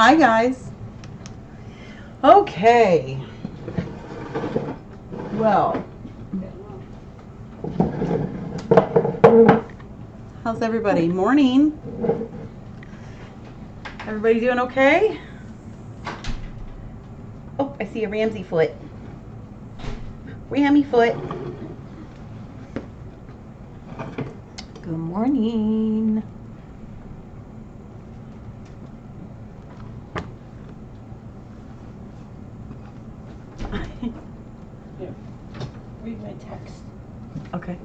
Hi guys. Okay. Well, how's everybody? Morning. Everybody doing okay? Oh, I see a Ramsey foot. Rammy foot. Good morning. Here, read my text. Okay.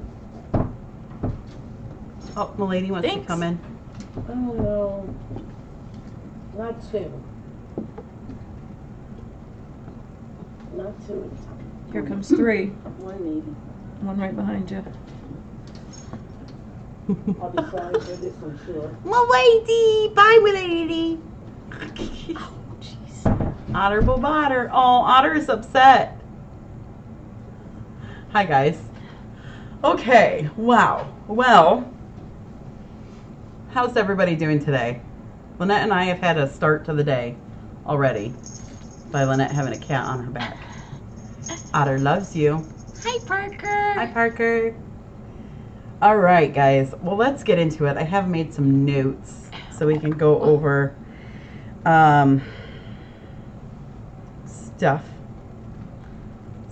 Oh, my lady wants to come in. Oh, no. Not two. Not two. Here comes three. One maybe. One right behind you. I'll be sorry for this, I'm sure. My lady. Bye, my lady. Oh, jeez. Otterable Otter. Oh, Otter is upset. Hi, guys. Okay. Wow. Well, how's everybody doing today? Lynette and I have had a start to the day already by Lynette having a cat on her back. Otter loves you. Hi, Parker. Hi, Parker. All right, guys. Well, let's get into it. I have made some notes so we can go over stuff.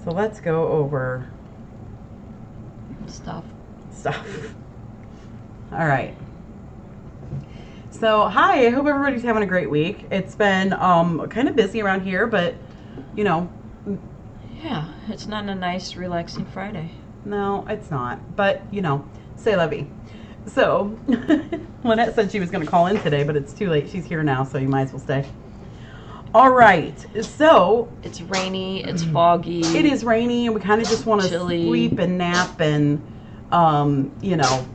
So let's go over Stuff. All right. So, hi. I hope everybody's having a great week. It's been kind of busy around here, but, you know. Yeah, it's not a nice, relaxing Friday. No, it's not. But, you know, c'est la vie. So, Lynette said she was going to call in today, but it's too late. She's here now, so you might as well stay. All right. So, It's rainy, it's foggy. it is rainy, and we kind of just want to Chilly. sleep and nap and, you know,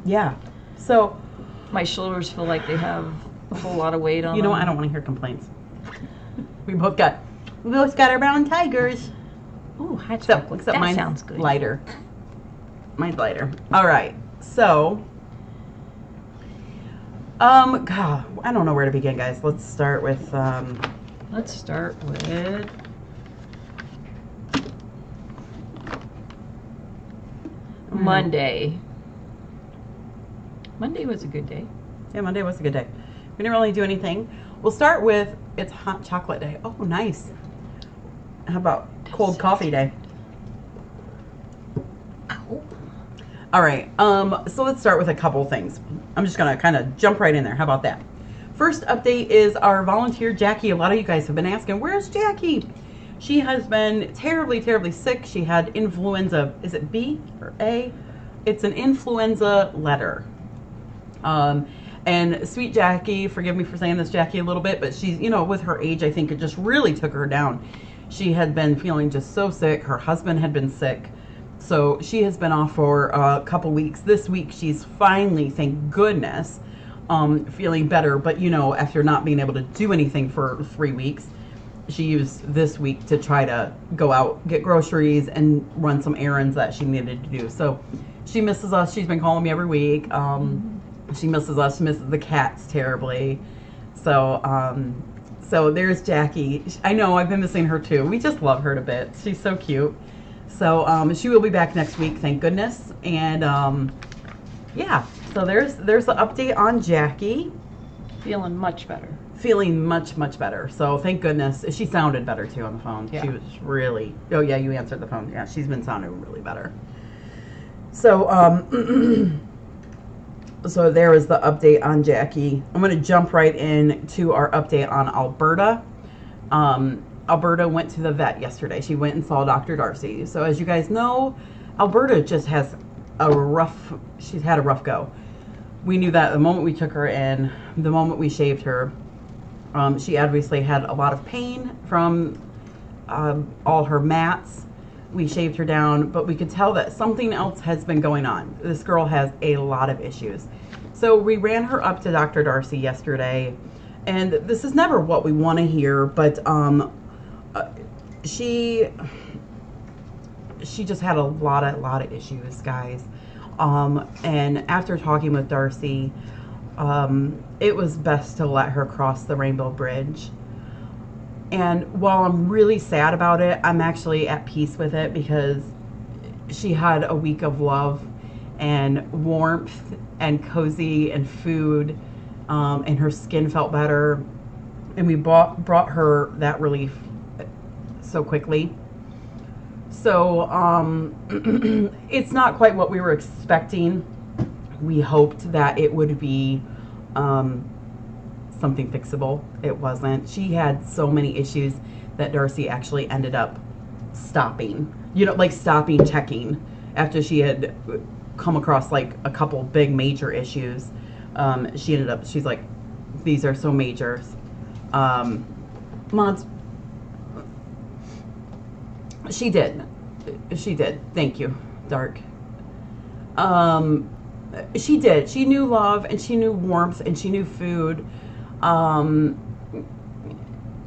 yeah. So, My shoulders feel like they have a whole lot of weight on you know them. what? I don't want to hear complaints. We both got our brown tigers. Ooh, hot Except chocolate. That mine's sounds good. lighter. Mine's lighter. All right. So, God, I don't know where to begin, guys. Let's start with, Let's start with Monday. Monday was a good day. yeah, Monday was a good day. We didn't really do anything. We'll start with, it's hot chocolate day. Oh, nice. How about cold coffee day? Ow. All right. So let's start with a couple things. I'm just going to kind of jump right in there. How about that? First update is our volunteer, Jackie. A lot of you guys have been asking, where's Jackie? She has been terribly, terribly sick. She had influenza. Is it B or A? It's an influenza letter. And sweet Jackie, forgive me for saying this, Jackie, a little bit, but she's, you know, with her age, I think it just really took her down. She had been feeling just so sick. Her husband had been sick. So she has been off for a couple weeks. This week, she's finally, thank goodness, feeling better. But, you know, after not being able to do anything for 3 weeks, she used this week to try to go out, get groceries, and run some errands that she needed to do. So she misses us. She's been calling me every week. She misses us. She misses the cats terribly. So, so there's Jackie. I know I've been missing her too. We just love her to bits. She's so cute. So she will be back next week, thank goodness. And yeah, so there's the update on Jackie. Feeling much better. Feeling much, much better. So thank goodness. She sounded better too on the phone. Yeah. She was really, oh yeah, you answered the phone. Yeah, she's been sounding really better. So, so there is the update on Jackie. I'm going to jump right in to our update on Alberta. Alberta went to the vet yesterday. She went and saw Dr. Darcy. So as you guys know, Alberta just has she's had a rough go. We knew that the moment we took her in, the moment we shaved her, she obviously had a lot of pain from all her mats. We shaved her down, but we could tell that something else has been going on. This girl has a lot of issues. So we ran her up to Dr. Darcy yesterday, and this is never what we want to hear, but she just had a lot of issues, guys. And after talking with Darcy, it was best to let her cross the Rainbow Bridge. And while I'm really sad about it, I'm actually at peace with it because she had a week of love and warmth and cozy and food, and her skin felt better. And we brought her that relief so quickly. So it's not quite what we were expecting. We hoped that it would be something fixable. It wasn't. She had so many issues that Darcy actually ended up stopping. Like stopping checking after she had come across like a couple big major issues. She's like, these are so major. Mods, she did. Thank you, Dark. She did. She knew love and she knew warmth and she knew food.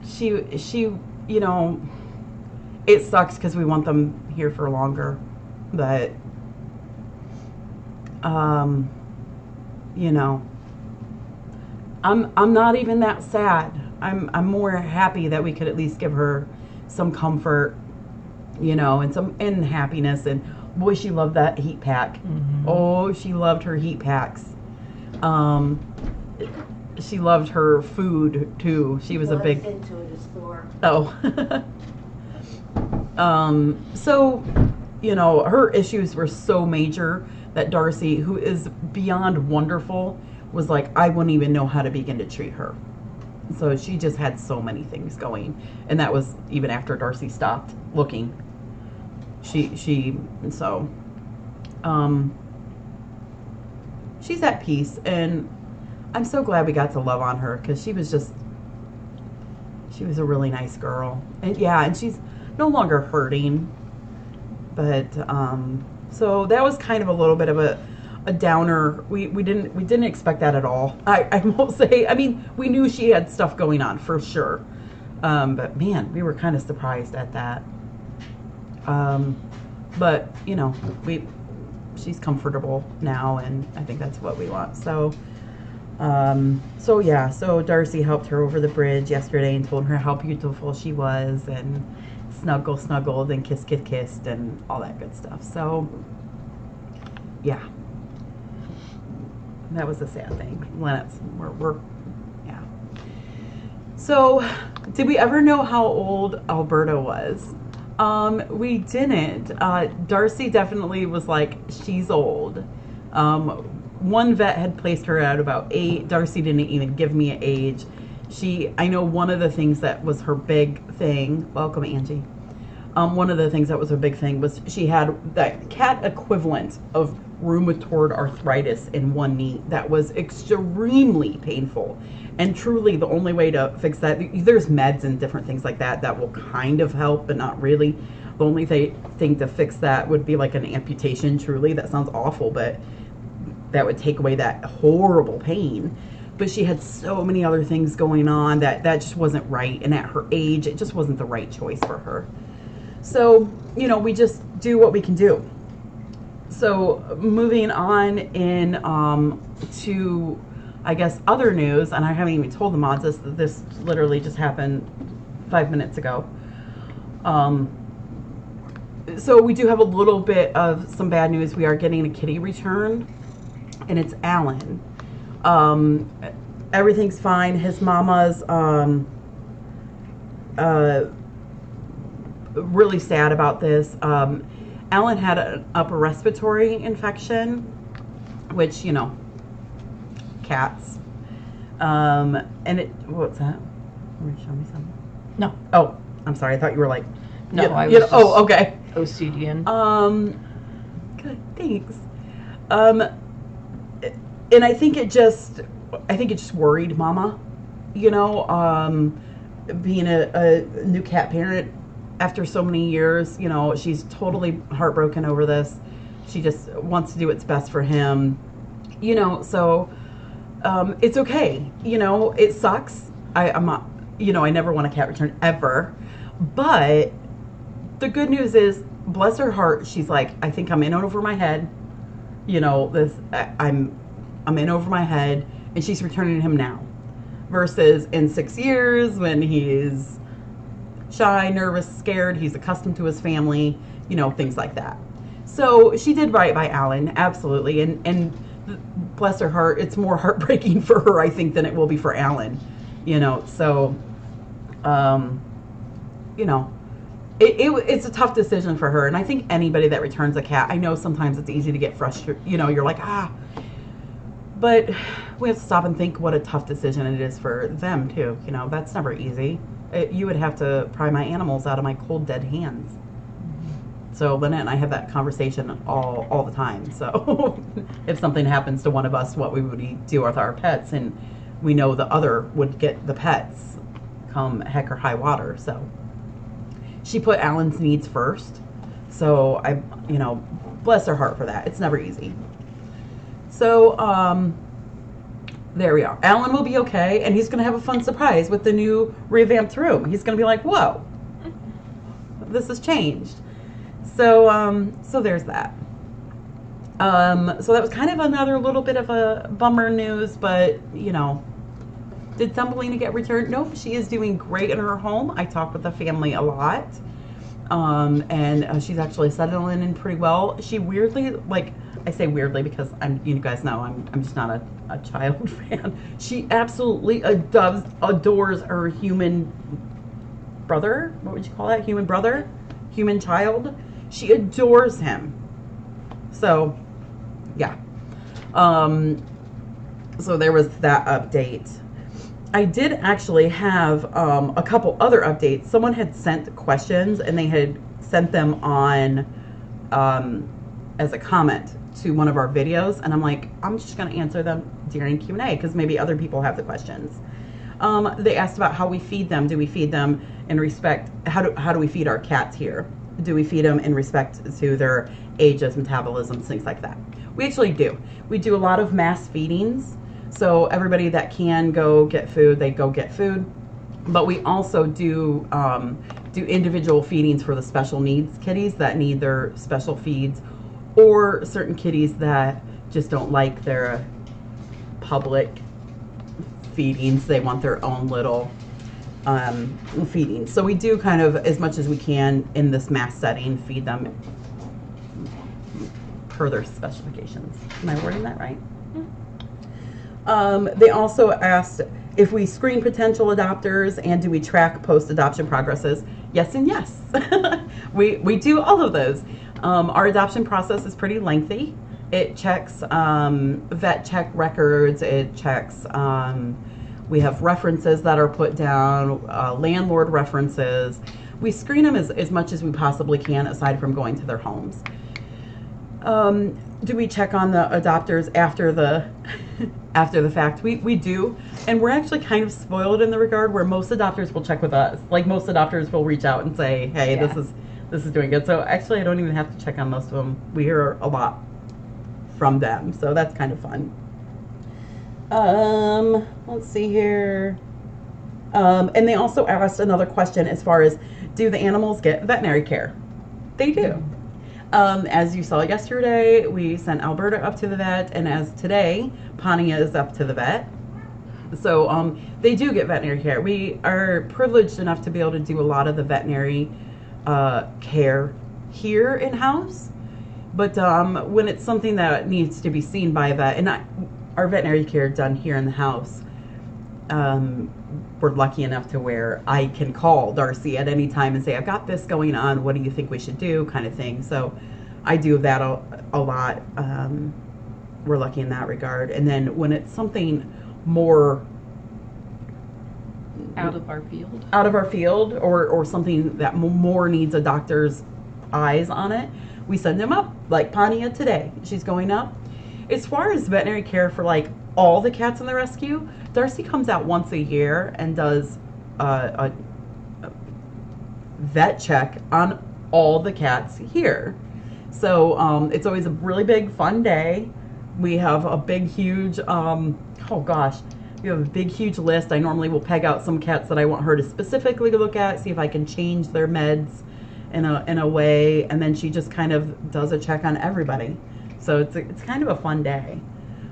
She, it sucks because we want them here for longer, but, I'm not even that sad. I'm more happy that we could at least give her some comfort, and happiness. And boy, she loved that heat pack. Mm-hmm. Oh, she loved her heat packs. She loved her food too. She was a big into the store. Oh. So, her issues were so major that Darcy, who is beyond wonderful, was like, I wouldn't even know how to begin to treat her. So she just had so many things going. And that was even after Darcy stopped looking. She's at peace, and I'm so glad we got to love on her because she was a really nice girl. And she's no longer hurting. But so that was kind of a little bit of a downer. We didn't expect that at all. I won't say. I mean, we knew she had stuff going on for sure. But man, we were kind of surprised at that. But she's comfortable now, and I think that's what we want. So Darcy helped her over the bridge yesterday and told her how beautiful she was, and snuggled and kissed and all that good stuff. So yeah, that was a sad thing. We're So did we ever know how old Alberta was? We didn't. Darcy definitely was like, she's old. One vet had placed her at about 8. Darcy didn't even give me an age. I know one of the things that was her big thing, welcome Angie. One of the things that was her big thing was she had that cat equivalent of rheumatoid arthritis in one knee that was extremely painful. And truly the only way to fix that, there's meds and different things like that will kind of help, but not really. The only thing to fix that would be like an amputation, truly. That sounds awful, but that would take away that horrible pain. But she had so many other things going on that just wasn't right. And at her age, it just wasn't the right choice for her. So, we just do what we can do. So moving on in to, I guess, other news, and I haven't even told the mods this literally just happened 5 minutes ago. So we do have a little bit of some bad news. We are getting a kitty return, and it's Alan. Everything's fine. His mama's really sad about this. Alan had an upper respiratory infection, which, cats. And what's that? Were you showing me something? No. Oh, I'm sorry. I thought you were like, No, I was just oh, okay. OCDing. Good, thanks. And I think it just worried Mama, being a new cat parent after so many years. She's totally heartbroken over this. She just wants to do what's best for him, so it's okay. It sucks. I'm not, I never want a cat return ever, but the good news is, bless her heart, she's like, I think I'm in over my head. you know, I'm in over my head, and she's returning him now. Versus in 6 years when he's shy, nervous, scared, he's accustomed to his family, you know, things like that. So she did right by Alan, absolutely. And bless her heart, it's more heartbreaking for her, I think, than it will be for Alan, you know. So, you know, it's a tough decision for her. And I think anybody that returns a cat, I know sometimes it's easy to get frustrated, you know, you're like, but we have to stop and think what a tough decision it is for them too. You know, that's never easy. You would have to pry my animals out of my cold, dead hands. So Lynette and I have that conversation all the time. So if something happens to one of us, what we would do with our pets, and we know the other would get the pets come heck or high water. So she put Alan's needs first. So I, you know, bless her heart for that. It's never easy. So there we are. Alan will be okay, and he's going to have a fun surprise with the new revamped room. He's going to be like, whoa, this has changed. So so there's that. So that was kind of another little bit of a bummer news, but, you know, did Thumbelina get returned? No, she is doing great in her home. I talk with the family a lot, and she's actually settling in pretty well. She weirdly, like, I say weirdly because you guys know I'm just not a child fan. She absolutely adores her human brother. What would you call that? Human brother? Human child? She adores him. So, yeah. So there was that update. I did actually have a couple other updates. Someone had sent questions, and they had sent them on as a comment to one of our videos, and I'm like, I'm just going to answer them during Q&A because maybe other people have the questions. They asked about how we feed them. Do we feed them in respect? How do we feed our cats here? Do we feed them in respect to their ages, metabolisms, things like that? We actually do. We do a lot of mass feedings. So everybody that can go get food, they go get food. But we also do individual feedings for the special needs kitties that need their special feeds, or certain kitties that just don't like their public feedings. They want their own little feedings. So we do kind of, as much as we can in this mass setting, feed them per their specifications. Am I wording that right? They also asked if we screen potential adopters and do we track post-adoption progresses. Yes and yes. we do all of those. Our adoption process is pretty lengthy. It checks vet check records. It checks, we have references that are put down, landlord references. We screen them as much as we possibly can, aside from going to their homes. Do we check on the adopters after the after the fact? We do, and we're actually kind of spoiled in the regard where most adopters will check with us. Like, most adopters will reach out and say, hey, Yeah. this is doing good. So actually I don't even have to check on most of them. We hear a lot from them, so that's kind of fun. Let's see here. And they also asked another question as far as, do the animals get veterinary care? They do. As you saw yesterday, we sent Alberta up to the vet, and as today, Pontia is up to the vet. So they do get veterinary care. We are privileged enough to be able to do a lot of the veterinary care here in-house. But when it's something that needs to be seen by a vet, and our veterinary care done here in the house, we're lucky enough to where I can call Darcy at any time and say, I've got this going on, what do you think we should do, kind of thing. So I do that a lot. We're lucky in that regard. And then when it's something more Out of our field, or something that more needs a doctor's eyes on it, we send them up, like Pontia today. She's going up. As far as veterinary care for like all the cats in the rescue, Darcy comes out once a year and does a vet check on all the cats here. So it's always a really big fun day. We have a big huge we have a big huge list. I normally will peg out some cats that I want her to specifically look at, see if I can change their meds in a way, and then she just kind of does a check on everybody. So it's kind of a fun day.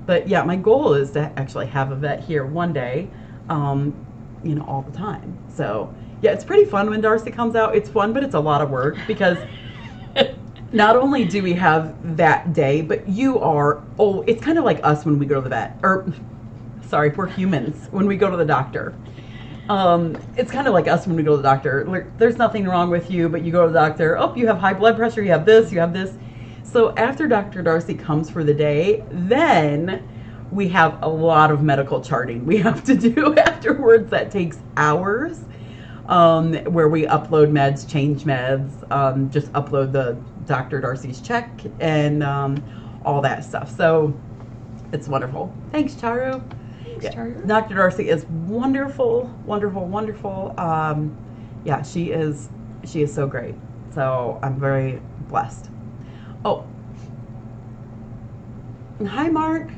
But yeah, my goal is to actually have a vet here one day, all the time. So yeah, it's pretty fun when Darcy comes out. It's fun, but it's a lot of work because not only do we have that day, but it's kind of like us when we go to the vet. We're humans when we go to the doctor. It's kind of like us when we go to the doctor. Like, there's nothing wrong with you, but you go to the doctor. Oh, you have high blood pressure. You have this. You have this. So after Dr. Darcy comes for the day, then we have a lot of medical charting we have to do afterwards. That takes hours, where we upload meds, change meds, just upload the Dr. Darcy's check and all that stuff. So it's wonderful. Thanks, Charu. Yeah. Dr. Darcy is wonderful, wonderful, wonderful. She is so great. So I'm very blessed. Oh, hi, Mark.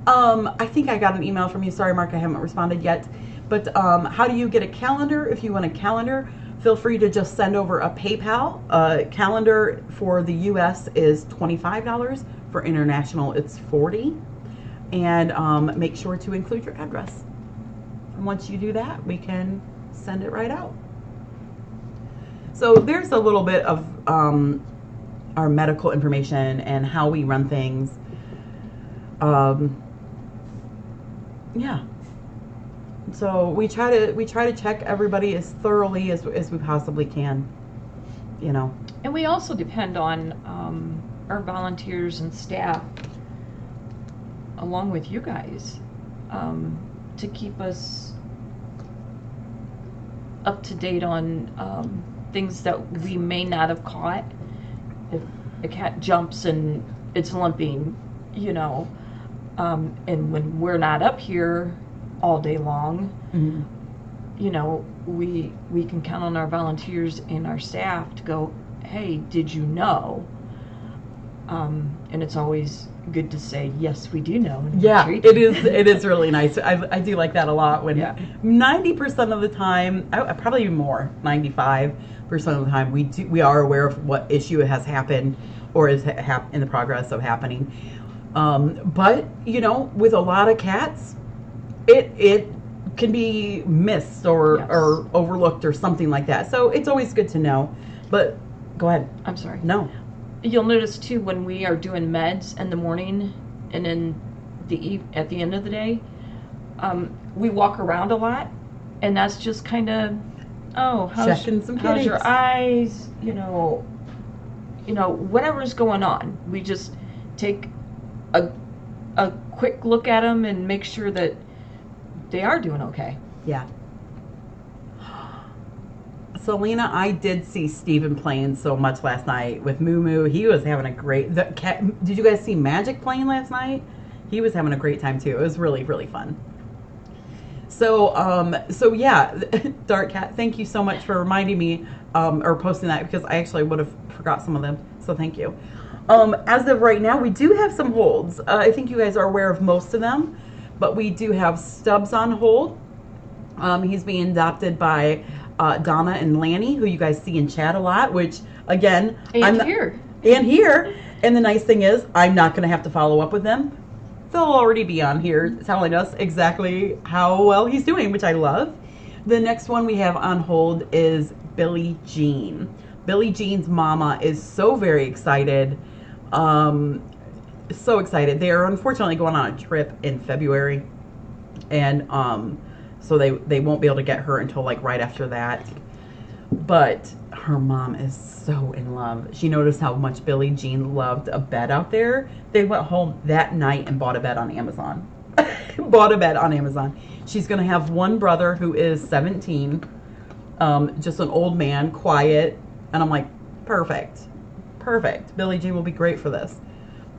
I think I got an email from you. Sorry, Mark, I haven't responded yet. But how do you get a calendar? If you want a calendar, feel free to just send over a PayPal. Calendar for the U.S. is $25. For international, it's $40. And make sure to include your address. And once you do that, we can send it right out. So there's a little bit of our medical information and how we run things. So we try to check everybody as thoroughly as we possibly can, And we also depend on our volunteers and staff, along with you guys, to keep us up to date on things that we may not have caught. If a cat jumps and it's limping, and when we're not up here all day long, we can count on our volunteers and our staff to go, hey, did you know? And it's always good to say, yes, we do know. Yeah, it is really nice. I do like that a lot when 90% of the time, probably more, 95% of the time, we are aware of what issue has happened or is in the progress of happening. But, with a lot of cats, it can be missed or overlooked or something like that. So it's always good to know. But go ahead. I'm sorry. No. You'll notice too when we are doing meds in the morning and at the end of the day, we walk around a lot, and that's just kind of, checking some how's your eyes, whatever's going on. We just take a quick look at them and make sure that they are doing okay. Yeah. Selena, I did see Steven playing so much last night with Moo Moo. He was having a great... Did you guys see Magic playing last night? He was having a great time too. It was really, really fun. So yeah, Dark Cat, thank you so much for reminding me or posting that, because I actually would have forgot some of them. So thank you. As of right now, we do have some holds. I think you guys are aware of most of them, but we do have Stubbs on hold. He's being adopted by Donna and Lanny, who you guys see in chat a lot, which again, here. And the nice thing is, I'm not going to have to follow up with them. They'll already be on here telling us exactly how well he's doing, which I love. The next one we have on hold is Billie Jean. Billie Jean's mama is so very excited. So excited. They are unfortunately going on a trip in February. And so they won't be able to get her until like right after that. But her mom is so in love. She noticed how much Billie Jean loved a bed out there. They went home that night and bought a bed on Amazon. Bought a bed on Amazon. She's going to have one brother who is 17. Just an old man, quiet. And I'm like, perfect. Billie Jean will be great for this.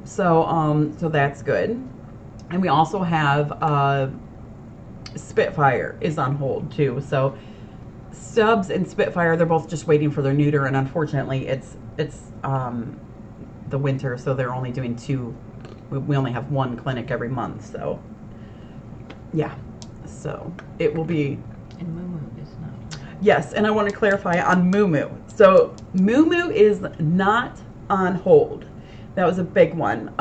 So that's good. And we also have Spitfire is on hold too. So Stubbs and Spitfire, they're both just waiting for their neuter, and unfortunately it's the winter, so they're only doing 2. We only have 1 clinic every month, so yeah. So it will be. And Moo Moo is not. Yes, and I want to clarify on Moo Moo. So Moo Moo is not on hold. That was a big one.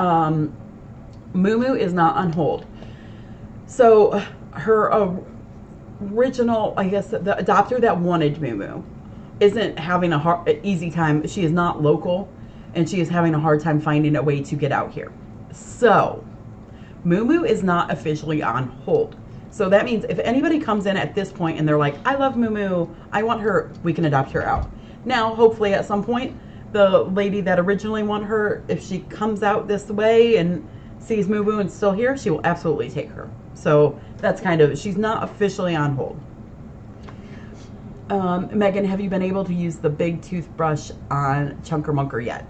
Moo Moo is not on hold. So her original, I guess, the adopter that wanted Moo Moo isn't having easy time. She is not local, and she is having a hard time finding a way to get out here. So Moo Moo is not officially on hold. So that means if anybody comes in at this point and they're like, I love Moo Moo, I want her, we can adopt her out. Now, hopefully at some point, the lady that originally wanted her, if she comes out this way and sees Moo Moo and still here, she will absolutely take her. So that's kind of, she's not officially on hold. Megan, have you been able to use the big toothbrush on Chunker Munker yet?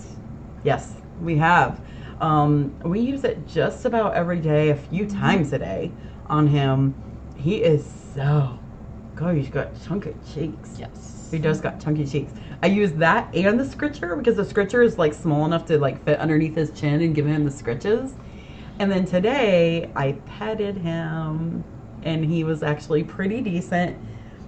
Yes, we have. We use it just about every day, a few times a day on him. He is so good. He's got chunky cheeks. Yes. He just got chunky cheeks. I use that and the scritcher because the scritcher is like small enough to like fit underneath his chin and give him the scritches. And then today I petted him and he was actually pretty decent.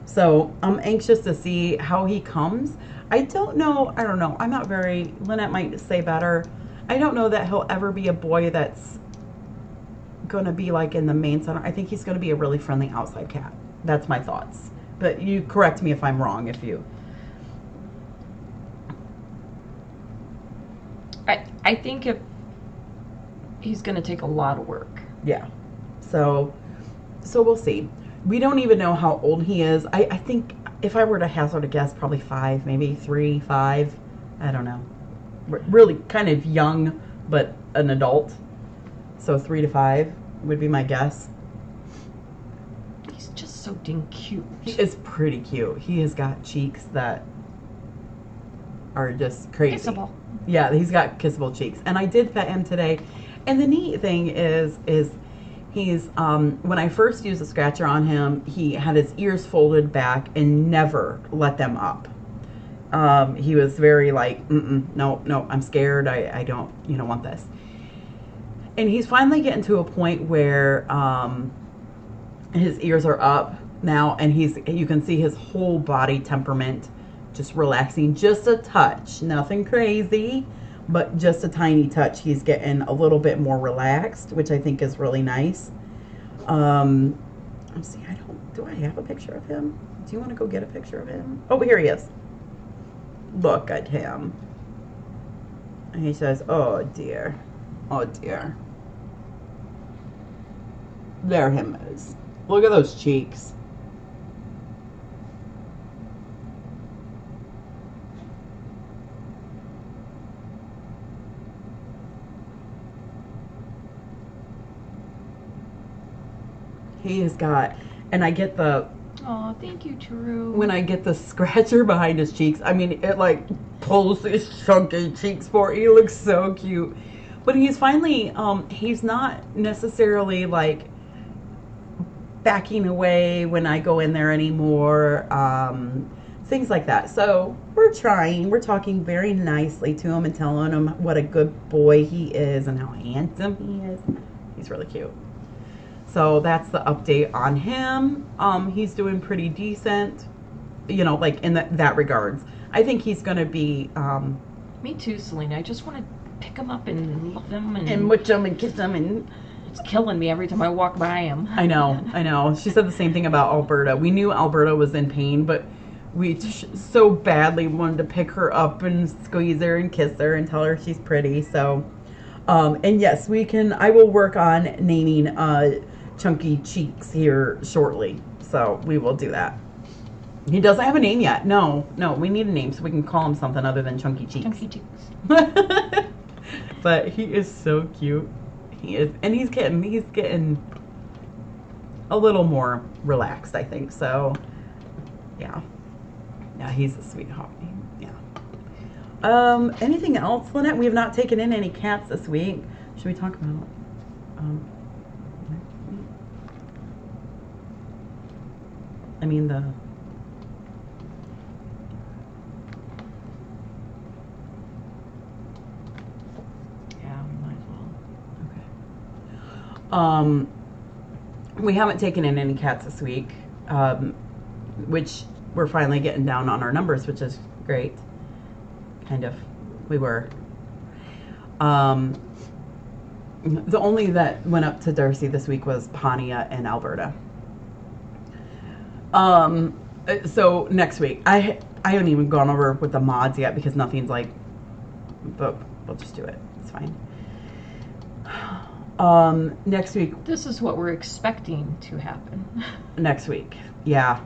So I'm anxious to see how he comes. I don't know. I'm not very, Lynette might say better. I don't know that he'll ever be a boy that's going to be like in the main center. I think he's going to be a really friendly outside cat. That's my thoughts. But you correct me if I'm wrong, if you. I think if he's going to take a lot of work. Yeah. So we'll see. We don't even know how old he is. I think if I were to hazard a guess, probably 5, maybe 3, 5. I don't know. Really kind of young, but an adult. So 3 to 5 would be my guess. He's just so dang cute. He is pretty cute. He has got cheeks that are just crazy. Kissable. Yeah, he's got kissable cheeks. And I did pet him today. And the neat thing is he's, when I first used the scratcher on him, he had his ears folded back and never let them up. He was very like, no, I'm scared. I don't, want this. And he's finally getting to a point where his ears are up now, and you can see his whole body temperament just relaxing just a touch. Nothing crazy, but just a tiny touch. He's getting a little bit more relaxed, which I think is really nice. Let's see, do I have a picture of him? Do you want to go get a picture of him? Oh, here he is. Look at him. And he says, oh dear. Oh dear. There him is. Look at those cheeks. He has got, and I get the, Oh, thank you, Drew. when I get the scratcher behind his cheeks, I mean, it like pulls his chunky cheeks forward. He looks so cute. But he's finally, he's not necessarily like backing away when I go in there anymore. Things like that. So we're talking very nicely to him and telling him what a good boy he is and how handsome he is. He's really cute. So that's the update on him. He's doing pretty decent, like in that regards. I think he's going to be... Me too, Selena. I just want to pick him up and love him. And much him and kiss him. And it's killing me every time I walk by him. I know. She said the same thing about Alberta. We knew Alberta was in pain, but we so badly wanted to pick her up and squeeze her and kiss her and tell her she's pretty. So, and yes, I will work on naming Chunky Cheeks here shortly. So we will do that. He doesn't have a name yet. No, we need a name so we can call him something other than Chunky Cheeks. Chunky Cheeks. But he is so cute. He is, and he's getting a little more relaxed, I think. So, yeah, he's a sweetheart. Yeah. Anything else, Lynette? We have not taken in any cats this week. Should we talk about? We haven't taken in any cats this week, which we're finally getting down on our numbers, which is great. Kind of. We were. The only that went up to Darcy this week was Pontia and Alberta. So next week, I haven't even gone over with the mods yet because nothing's like, but we'll just do it. It's fine. Next week. This is what we're expecting to happen. Next week, yeah.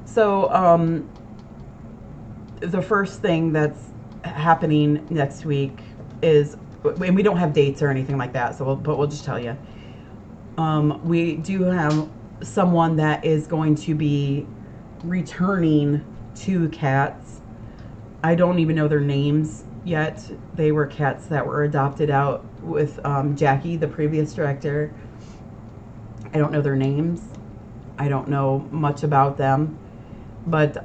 So, the first thing that's happening next week is, and we don't have dates or anything like that, so but we'll just tell you. We do have someone that is going to be returning 2 cats. I don't even know their names yet. They were cats that were adopted out with Jackie, the previous director. I don't know their names. I don't know much about them, but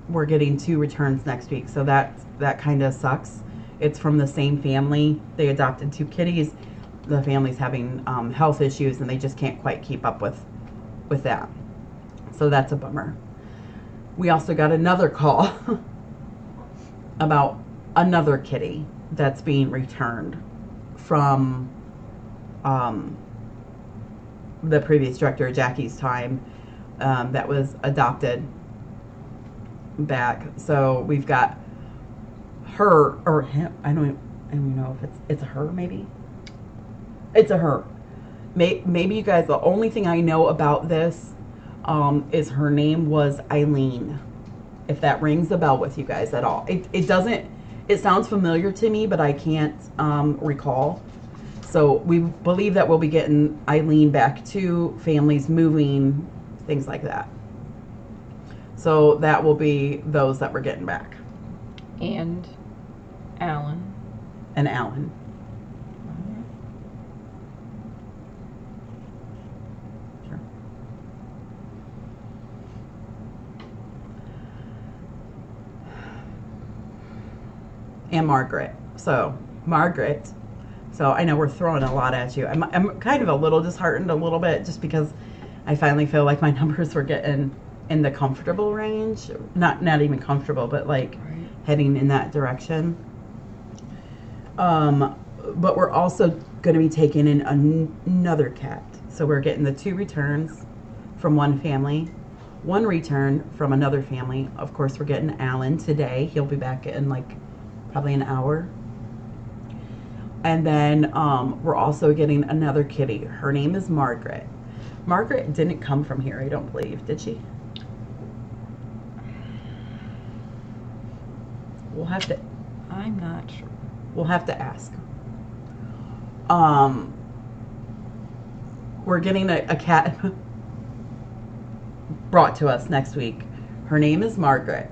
we're getting 2 returns next week, so that kind of sucks. It's from the same family. They adopted 2 kitties. The family's having health issues, and they just can't quite keep up with that. So that's a bummer. We also got another call about another kitty that's being returned from the previous director, Jackie's time, that was adopted back. So we've got her or him. I don't even know if it's a her. Maybe it's a her. Maybe you guys. The only thing I know about this is her name was Eileen. If that rings a bell with you guys at all, it doesn't. It sounds familiar to me, but I can't recall. So we believe that we'll be getting Eileen back to families moving, things like that. So that will be those that we're getting back. And Alan. And Alan. Sure. And Margaret. So I know we're throwing a lot at you. I'm kind of a little disheartened a little bit just because I finally feel like my numbers were getting in the comfortable range. Not even comfortable, but like heading in that direction. But we're also going to be taking in another cat. So we're getting the 2 returns from one family, 1 return from another family. Of course, we're getting Alan today. He'll be back in like probably an hour. And then we're also getting another kitty. Her name is Margaret. Margaret didn't come from here, I don't believe. Did she? We'll have to. I'm not sure. We'll have to ask. We're getting a cat brought to us next week. Her name is Margaret.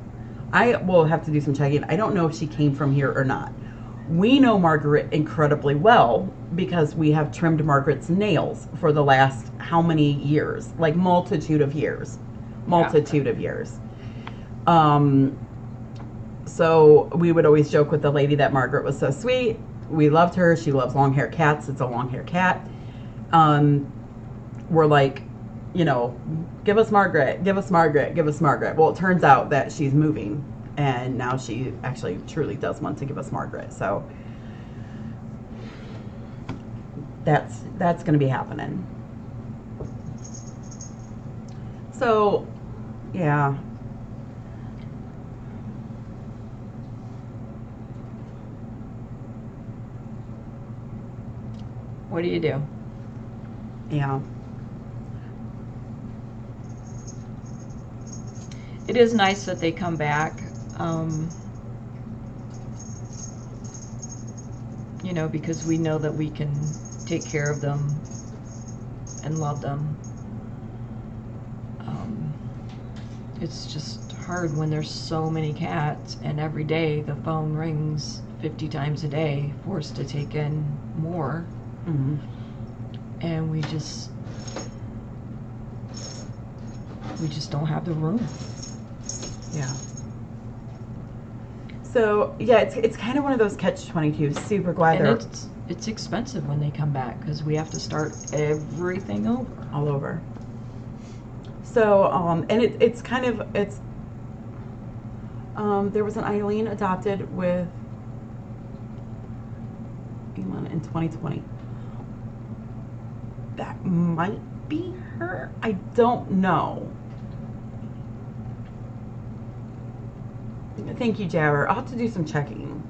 I will have to do some checking. I don't know if she came from here or not. We know Margaret incredibly well because we have trimmed Margaret's nails for the last how many years? Like multitude of years. So we would always joke with the lady that Margaret was so sweet. We loved her. She loves long hair cats. It's a long hair cat. We're like, give us Margaret, give us Margaret, give us Margaret. Well, it turns out that she's moving. And now she actually truly does want to give us Margaret. So that's going to be happening. So, yeah. What do you do? Yeah. It is nice that they come back. Because we know that we can take care of them and love them. It's just hard when there's so many cats and every day the phone rings 50 times a day, forced to take in more. Mm-hmm. And we just don't have the room. Yeah. So yeah, it's kind of one of those catch-22. Super glad And it's expensive when they come back because we have to start everything over. All over. So and it's kind of there was an Eileen adopted with in 2020. That might be her. I don't know. Thank you, Jabber. I'll have to do some checking.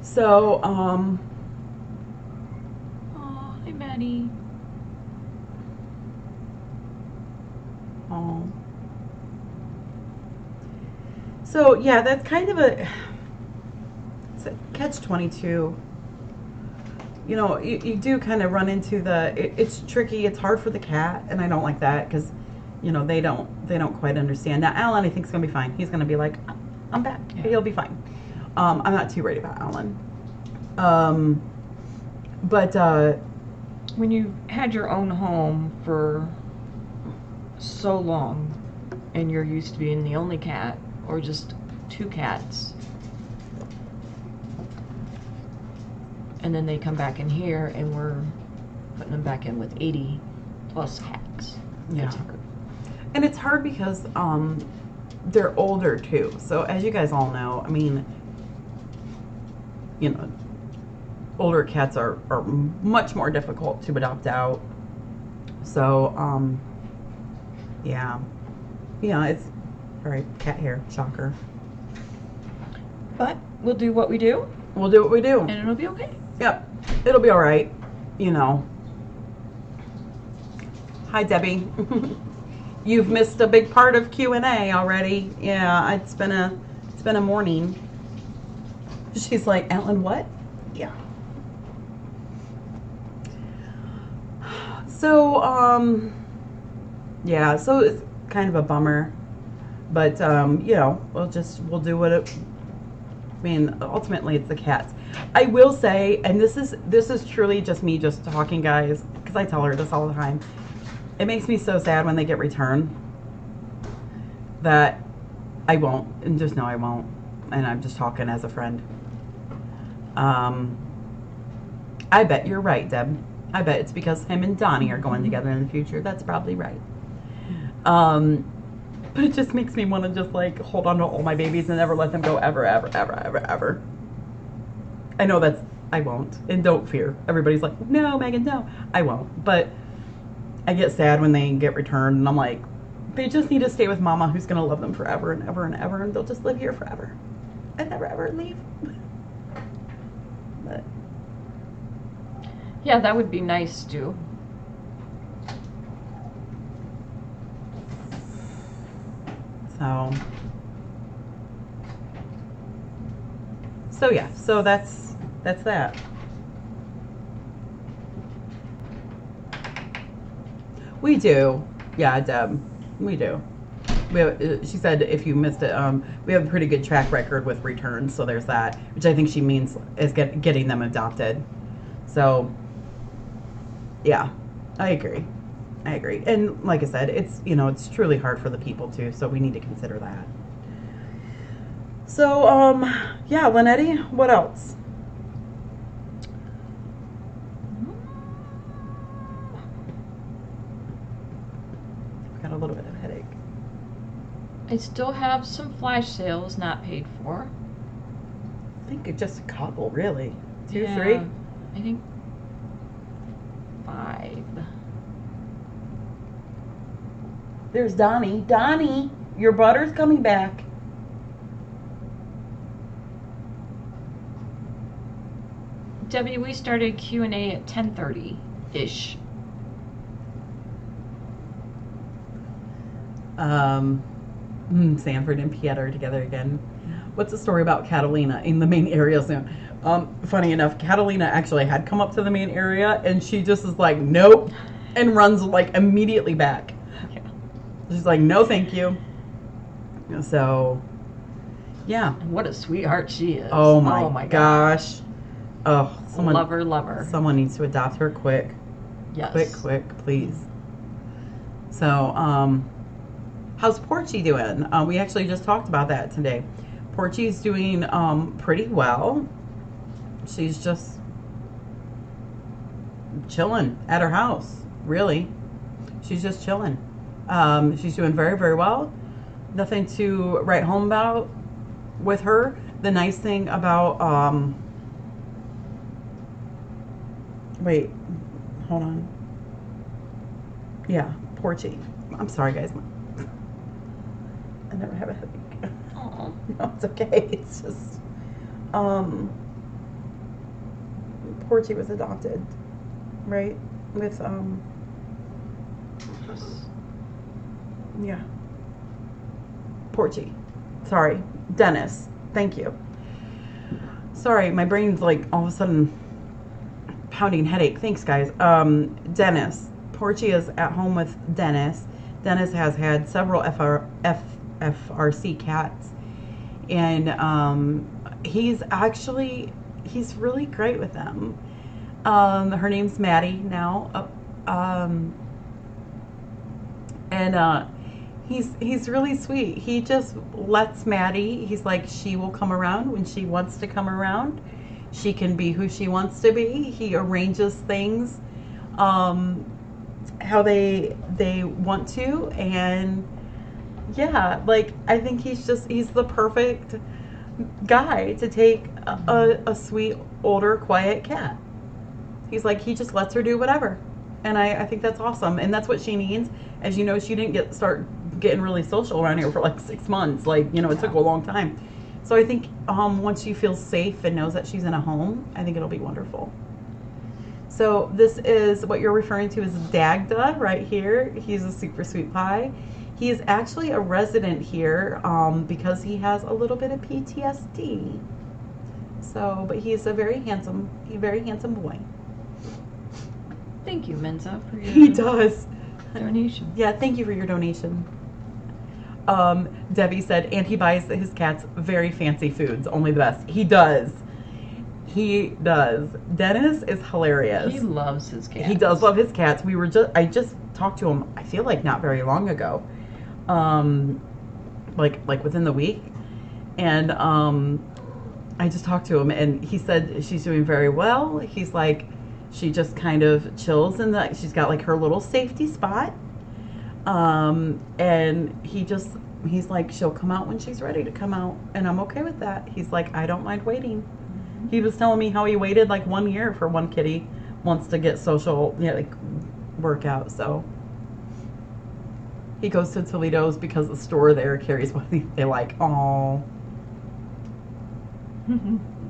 So, Oh, hi, Maddie. oh. So, yeah, that's kind of it's a catch-22. You know, you do kind of run into it's tricky. It's hard for the cat, and I don't like that because, you know, they don't quite understand. Now, Alan, I think, is going to be fine. He's going to be like, I'm back. Yeah. He'll be fine. I'm not too worried about Alan. But When you had your own home for so long and you're used to being the only cat or just 2 cats, and then they come back in here and we're putting them back in with 80 plus cats. yeah. And it's hard because they're older too. So as you guys all know, I mean, you know, older cats are much more difficult to adopt out. So yeah, it's all right. Cat hair, shocker. But we'll do what we do We'll do what we do. and it'll be okay. Yep, it'll be all right. You know. Hi, Debbie. You've missed a big part of Q&A already. Yeah, it's been a morning. She's like, Alan, what? Yeah. So, yeah, so it's kind of a bummer, but, you know, we'll do what it, I mean, ultimately it's the cats. I will say, and this is truly just me just talking, guys, because I tell her this all the time. It makes me so sad when they get returned that I won't, and just know I won't, and I'm just talking as a friend. I bet you're right, Deb. I bet it's because him and Donnie are going together in the future. That's probably right. But it just makes me want to just like hold on to all my babies and never let them go ever, ever, ever, ever, ever. I know I won't. And don't fear. Everybody's like, no, Megan, no. I won't. But I get sad when they get returned and I'm like, they just need to stay with mama who's going to love them forever and ever and ever. And they'll just live here forever and never, ever leave. But Yeah, that would be nice too. So yeah, so that's that. We do. Yeah, Deb, we do. She said if you missed it, we have a pretty good track record with returns, so there's that, which I think she means is getting them adopted. So yeah, I agree. And like I said, it's, you know, it's truly hard for the people too, so we need to consider that. So, yeah, Linetti, what else? I've got a little bit of a headache. I still have some flash sales not paid for. I think it's just a couple, really. 2, Yeah, 3? I think 5. There's Donnie. Donnie, your butter's coming back. Debbie, we started Q&A at 10:30-ish. Sanford and Piet are together again. What's the story about Catalina in the main area soon? Funny enough, Catalina actually had come up to the main area and she just is like, nope, and runs like immediately back. Yeah. She's like, no, thank you. So, yeah. And what a sweetheart she is. Oh my gosh. Oh, Love her. Someone needs to adopt her quick. Yes. Quick, please. So, how's Porchy doing? We actually just talked about that today. Porchy's doing pretty well. She's just chilling at her house, really. She's just chilling. She's doing very, very well. Nothing to write home about with her. The nice thing about Wait, hold on. Yeah, Porchy. I'm sorry, guys. I never have a headache. Aw. No, it's okay. It's just, Porchy was adopted, right? With, yeah. Porchy. Sorry. Dennis. Thank you. Sorry, my brain's like all of a sudden pounding headache. Thanks, guys. Dennis. Porchy is at home with Dennis. Dennis has had several FFRC cats. And he's really great with them. Her name's Maddie now. He's really sweet. He just lets Maddie, he's like, she will come around when she wants to come around. She can be who she wants to be. He arranges things how they want to. And yeah, like, I think he's the perfect guy to take a sweet, older, quiet cat. He's like, he just lets her do whatever. And I think that's awesome. And that's what she needs. As you know, she didn't start getting really social around here for like 6 months. Like, you know, it took a long time. So I think once she feels safe and knows that she's in a home, I think it'll be wonderful. So this is what you're referring to as Dagda right here. He's a super sweet pie. He is actually a resident here because he has a little bit of PTSD. So, but he's a very handsome boy. Thank you, Menza, for your He does. donation. Yeah, thank you for your donation. Debbie said, and he buys his cats very fancy foods, only the best. He does. He does. Dennis is hilarious. He loves his cats. He does love his cats. I just talked to him, I feel like not very long ago. Like within the week. And I just talked to him and he said she's doing very well. He's like, she just kind of chills she's got like her little safety spot. And he's like, she'll come out when she's ready to come out. And I'm okay with that. He's like, I don't mind waiting. Mm-hmm. He was telling me how he waited like 1 year for one kitty, wants to get social, like workout. So he goes to Toledo's because the store there carries what they like. Oh,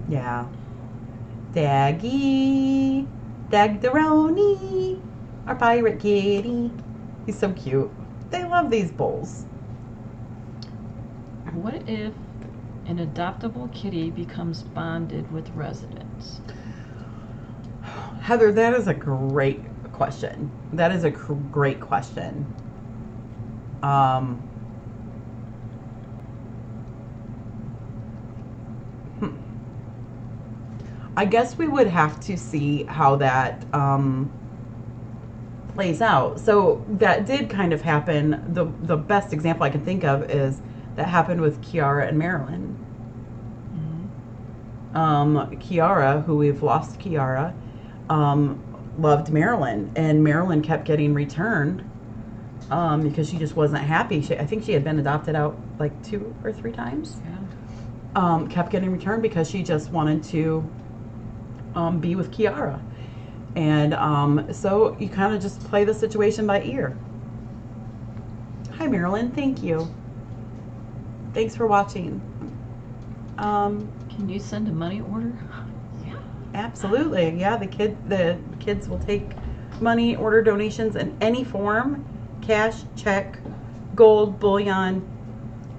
yeah. Daggy. Dagdaroni, our pirate kitty. He's so cute. They love these bowls. What if an adoptable kitty becomes bonded with residents? Heather, that is a great question. That is a great question. I guess we would have to see how that plays out. So that did kind of happen. The best example I can think of is that happened with Kiara and Marilyn. Mm-hmm. Kiara, who we've lost Kiara, loved Marilyn, and Marilyn kept getting returned because she just wasn't happy. I think she had been adopted out like 2 or 3 times. Yeah. Kept getting returned because she just wanted to be with Kiara. And so you kind of just play the situation by ear. Hi, Marilyn. Thank you. Thanks for watching. Can you send a money order? Yeah, absolutely. Yeah, the kids will take money order donations in any form: cash, check, gold, bullion,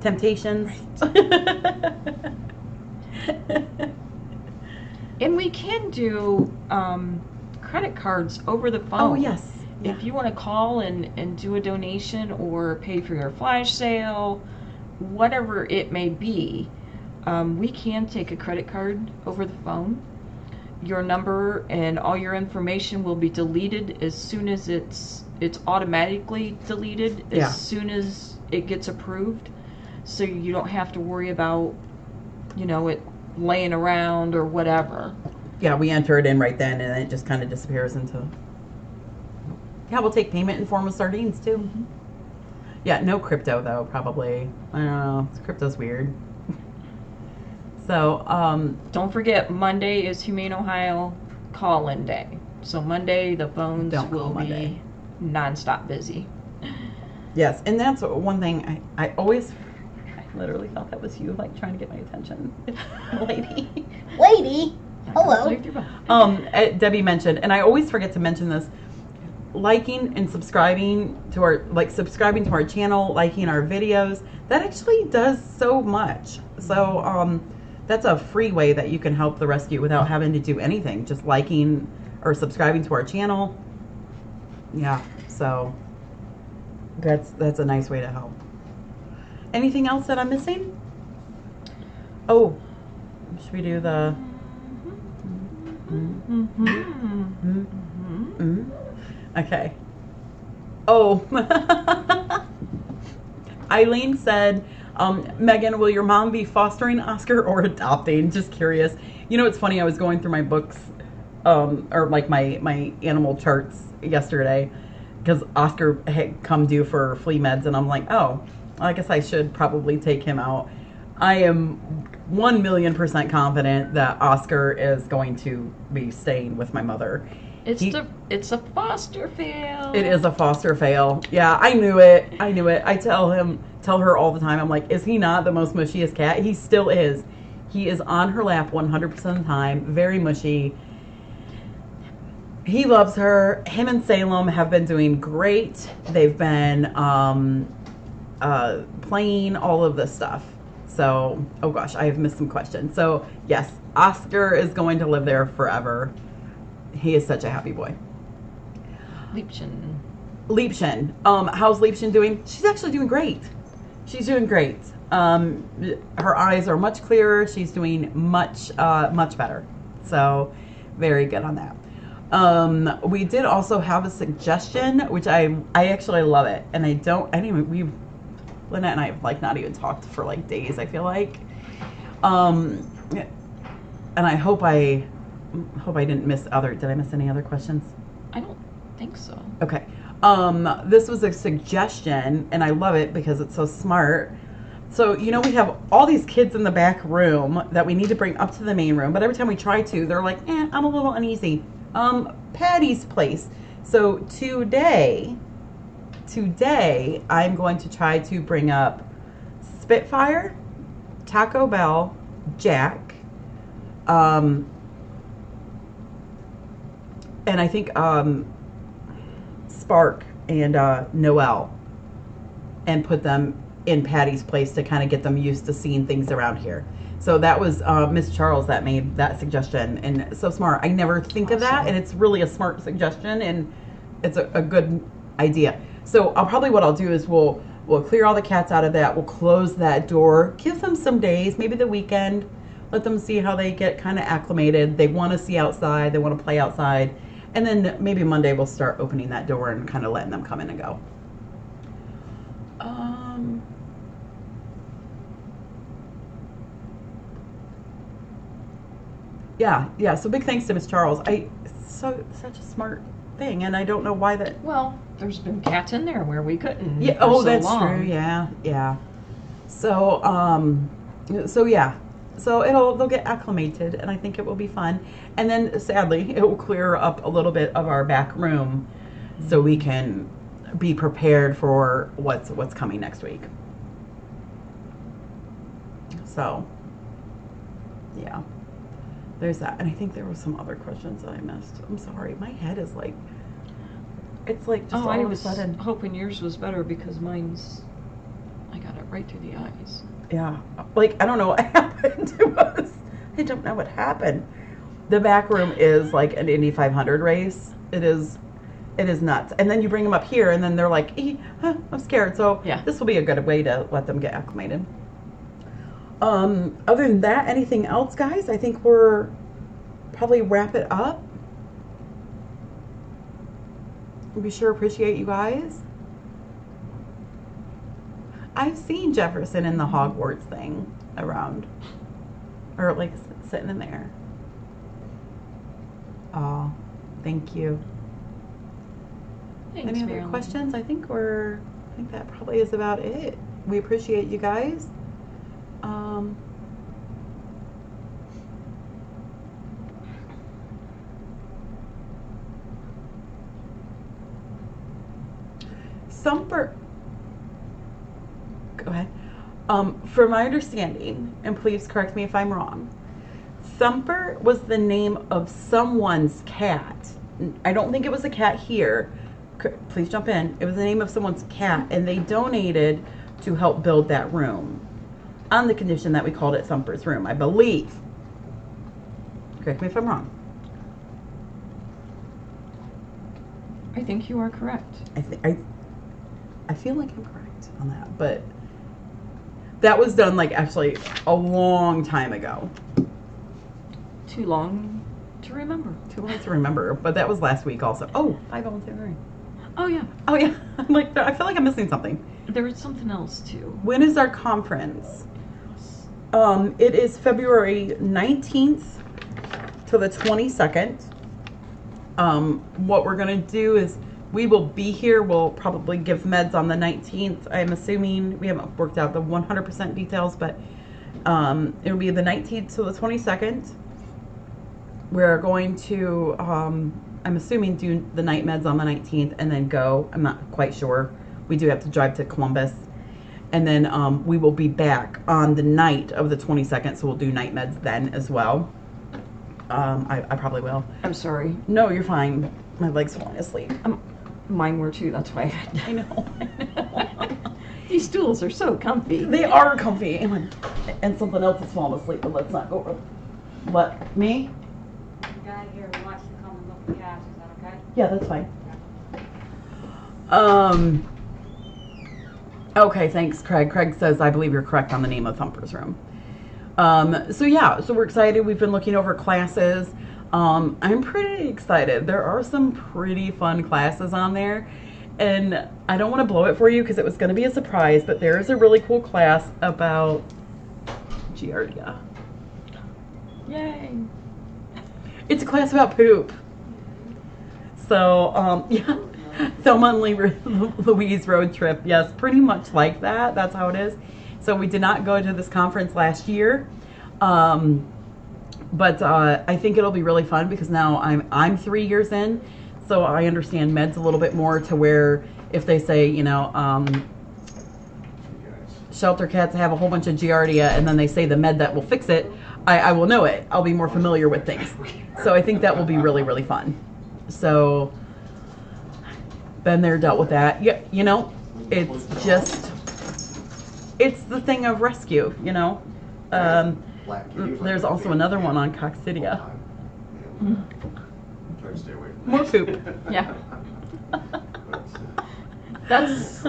temptations. And we can do credit cards over the phone. Oh, yes. If you want to call and do a donation or pay for your flash sale, whatever it may be, we can take a credit card over the phone. Your number and all your information will be deleted as soon as it's automatically deleted as soon as it gets approved. So you don't have to worry about, it laying around or whatever. Yeah, we enter it in right then, and it just kind of disappears into. Yeah, we'll take payment in form of sardines too. Mm-hmm. Yeah, no crypto though. Probably, I don't know. Crypto's weird. So, don't forget, Monday is Humane Ohio call-in day. So Monday, the phones Don't call will Monday. be nonstop busy. Yes, and that's one thing I always, I literally thought that was you, like trying to get my attention, lady. Lady, hello. Debbie mentioned, and I always forget to mention this, liking and subscribing to our channel, liking our videos, that actually does so much. So that's a free way that you can help the rescue without having to do anything, just liking or subscribing to our channel. Yeah, so that's a nice way to help. Anything else that I'm missing? Oh, should we do the okay. Oh, Eileen said, Megan, will your mom be fostering Oscar or adopting? Just curious. You know, it's funny, I was going through my books, or like my animal charts yesterday, because Oscar had come due for flea meds, and I'm like, oh, I guess I should probably take him out. I am 1,000,000% confident that Oscar is going to be staying with my mother. It's a foster fail. It is a foster fail. Yeah, I knew it. I tell her all the time, I'm like, is he not the most mushiest cat? He still is. He is on her lap 100% of the time, very mushy. He loves her. Him and Salem have been doing great. They've been playing all of this stuff. So, oh gosh, I have missed some questions. So, yes, Oscar is going to live there forever. He is such a happy boy. Liebchen. How's Liebchen doing? She's actually doing great. She's doing great. Her eyes are much clearer. She's doing much better. So, very good on that. We did also have a suggestion, which I actually love it. And Lynette and I have like not even talked for like days, I feel like. And I hope I didn't miss did I miss any other questions? I don't think so. Okay. This was a suggestion, and I love it because it's so smart. So, you know, we have all these kids in the back room that we need to bring up to the main room, but every time we try to, they're like, I'm a little uneasy. Patty's place. So today, I'm going to try to bring up Spitfire, Taco Bell, Jack, and I think Spark and Noelle, and put them in Patty's place to kind of get them used to seeing things around here. So that was Miss Charles that made that suggestion, and so smart. I never think of that, and it's really a smart suggestion, and it's a good idea. So what I'll do is we'll clear all the cats out of that. We'll close that door, give them some days, maybe the weekend, let them see how they get kind of acclimated. They want to see outside, they want to play outside, and then maybe Monday we'll start opening that door and kind of letting them come in and go. Yeah. So big thanks to Miss Charles. Such a smart thing, and I don't know why that. Well, there's been cats in there where we couldn't. Yeah. Oh, that's true. Yeah. So yeah. So they'll get acclimated, and I think it will be fun. And then sadly, it will clear up a little bit of our back room, so we can be prepared for what's coming next week. So yeah. There's that. And I think there were some other questions that I missed. I'm sorry. My head is like, it's like just all of a sudden. I was hoping yours was better because I got it right through the eyes. Yeah. Like, I don't know what happened to us. I don't know what happened. The back room is like an Indy 500 race. It is nuts. And then you bring them up here and then they're like, I'm scared. So yeah. This will be a good way to let them get acclimated. Other than that, anything else, guys? I think we're probably wrap it up. We sure appreciate you guys. I've seen Jefferson in the Hogwarts thing around, or like sitting in there. Oh, thank you. Thanks, Any other Marilyn. questions? I think that probably is about it. We appreciate you guys. Thumper. Go ahead. From my understanding, and please correct me if I'm wrong, Thumper was the name of someone's cat. I don't think it was a cat here. Please jump in. It was the name of someone's cat, and they donated to help build that room on the condition that we called it Thumper's room, I believe. Correct me if I'm wrong. I think you are correct. I feel like I'm correct on that, but that was done like actually a long time ago. Too long to remember. Too long to remember, but that was last week also. Oh, 501. Oh yeah. Oh yeah. I'm like, I feel like I'm missing something. There was something else too. When is our conference? It is February 19th to the 22nd. What we're gonna do is we will be here. We'll probably give meds on the 19th. I'm assuming we haven't worked out the 100% details, but it'll be the 19th to the 22nd. We're going to, I'm assuming, do the night meds on the 19th and then go. I'm not quite sure. We do have to drive to Columbus. And then we will be back on the night of the 22nd, so we'll do night meds then as well. I probably will. I'm sorry. No, you're fine. My leg's falling asleep. Mine were too, that's why I had I know. These stools are so comfy. They are comfy. And something else is falling asleep, but let's not go over. What? Me? Guy here who wants to come and look at the cats, is that okay? Yeah, that's fine. Okay, thanks, Craig. Craig says, I believe you're correct on the name of Thumper's room. So we're excited. We've been looking over classes. I'm pretty excited. There are some pretty fun classes on there. And I don't want to blow it for you because it was going to be a surprise, but there is a really cool class about Giardia. Yay. It's a class about poop. So, yeah. Thelma and Louise road trip. Yes, pretty much like that. That's how it is. So we did not go to this conference last year. But I think it'll be really fun because now I'm 3 years in. So I understand meds a little bit more to where if they say, you know, shelter cats have a whole bunch of Giardia and then they say the med that will fix it, I will know it. I'll be more familiar with things. So I think that will be really, really fun. So been there, dealt with that. Yeah, you know, it's the thing of rescue, you know. There's also another one on coccidia. Try to stay away from More that. poop. Yeah. That's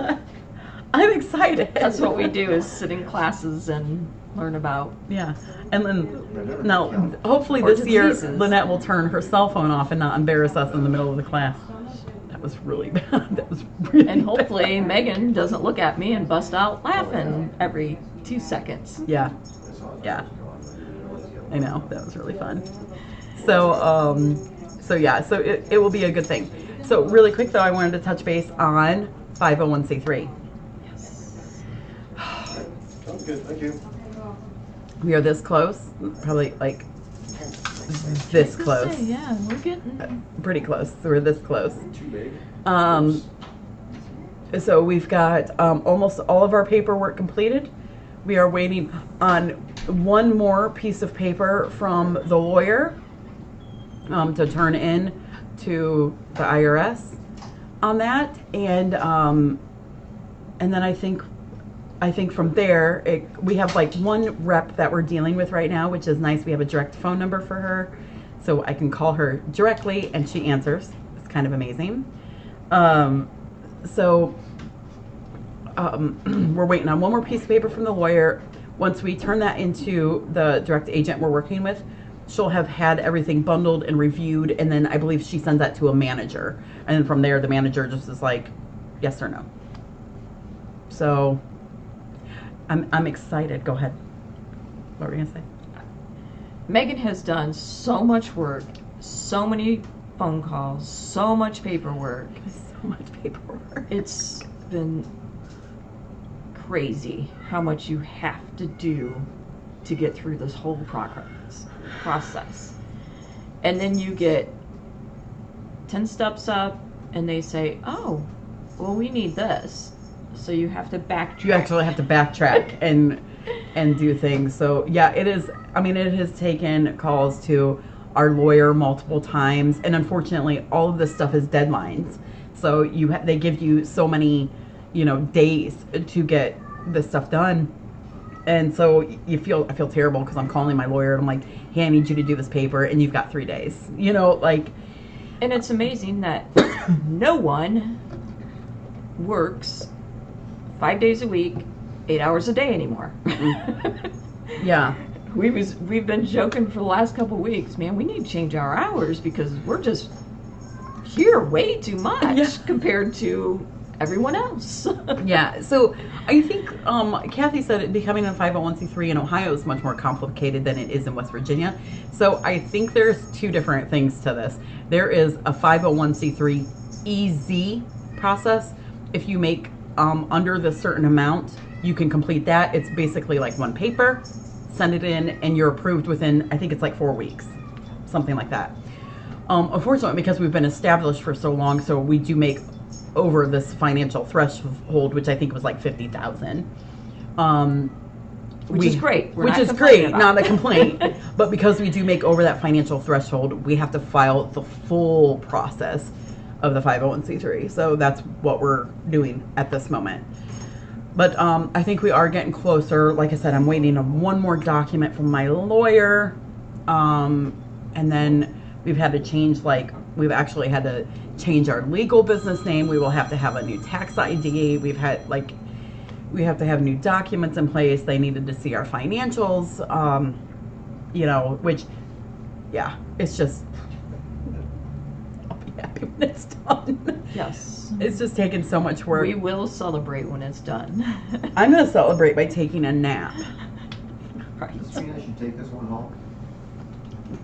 I'm excited. that's what we do is sit in classes and learn about. Yeah. And then now hopefully Or this year diseases. Lynette will turn her cell phone off and not embarrass us in the middle of the class. That was really bad. That was really And hopefully bad. Megan doesn't look at me and bust out laughing every 2 seconds. Yeah. Yeah. I know. That was really fun. So yeah, so it will be a good thing. So really quick though, I wanted to touch base on 501c3. Sounds good, thank you. We are this close, probably like this close, Yeah, we're getting. pretty close. So we're this close. Too big? So we've got almost all of our paperwork completed. We are waiting on one more piece of paper from the lawyer to turn in to the IRS on that, and then I think from there we have like one rep that we're dealing with right now, which is nice. We have a direct phone number for her, so I can call her directly and she answers. It's kind of amazing. We're waiting on one more piece of paper from the lawyer. Once we turn that into the direct agent we're working with, she'll have had everything bundled and reviewed, and then I believe she sends that to a manager, and then from there the manager just is like yes or no. So I'm excited. Go ahead. What were you gonna say? Megan has done so much work, so many phone calls, so much paperwork. So much paperwork. It's been crazy how much you have to do to get through this whole process. And then you get 10 steps up and they say, oh, well, we need this. So you have to backtrack. You actually have to backtrack and do things. So yeah, it is. I mean, it has taken calls to our lawyer multiple times, and unfortunately, all of this stuff is deadlines. So they give you so many, days to get this stuff done, and so I feel terrible because I'm calling my lawyer and I'm like, hey, I need you to do this paper, and you've got 3 days. And it's amazing that no one works 5 days a week, 8 hours a day anymore. Yeah. We've been joking for the last couple of weeks, man, we need to change our hours because we're just here way too much compared to everyone else. Yeah, so I think Kathy said it becoming a 501c3 in Ohio is much more complicated than it is in West Virginia. So I think there's two different things to this. There is a 501c3 easy process. If you make under the certain amount, you can complete that. It's basically like one paper, send it in, and you're approved within, I think it's like 4 weeks, something like that. Unfortunately, because we've been established for so long, so we do make over this financial threshold, which I think was like $50,000. Which is great. Which is great, not a complaint. But because we do make over that financial threshold, we have to file the full process of the 501c3. So that's what we're doing at this moment. But I think we are getting closer. Like I said, I'm waiting on one more document from my lawyer. And then we've had to change, we've actually had to change our legal business name. We will have to have a new tax ID. We have to have new documents in place. They needed to see our financials, which, yeah, it's just, I'll be happy when it's done. Yes. It's just taken so much work. We will celebrate when it's done. I'm going to celebrate by taking a nap. Right. Christina should take this one home.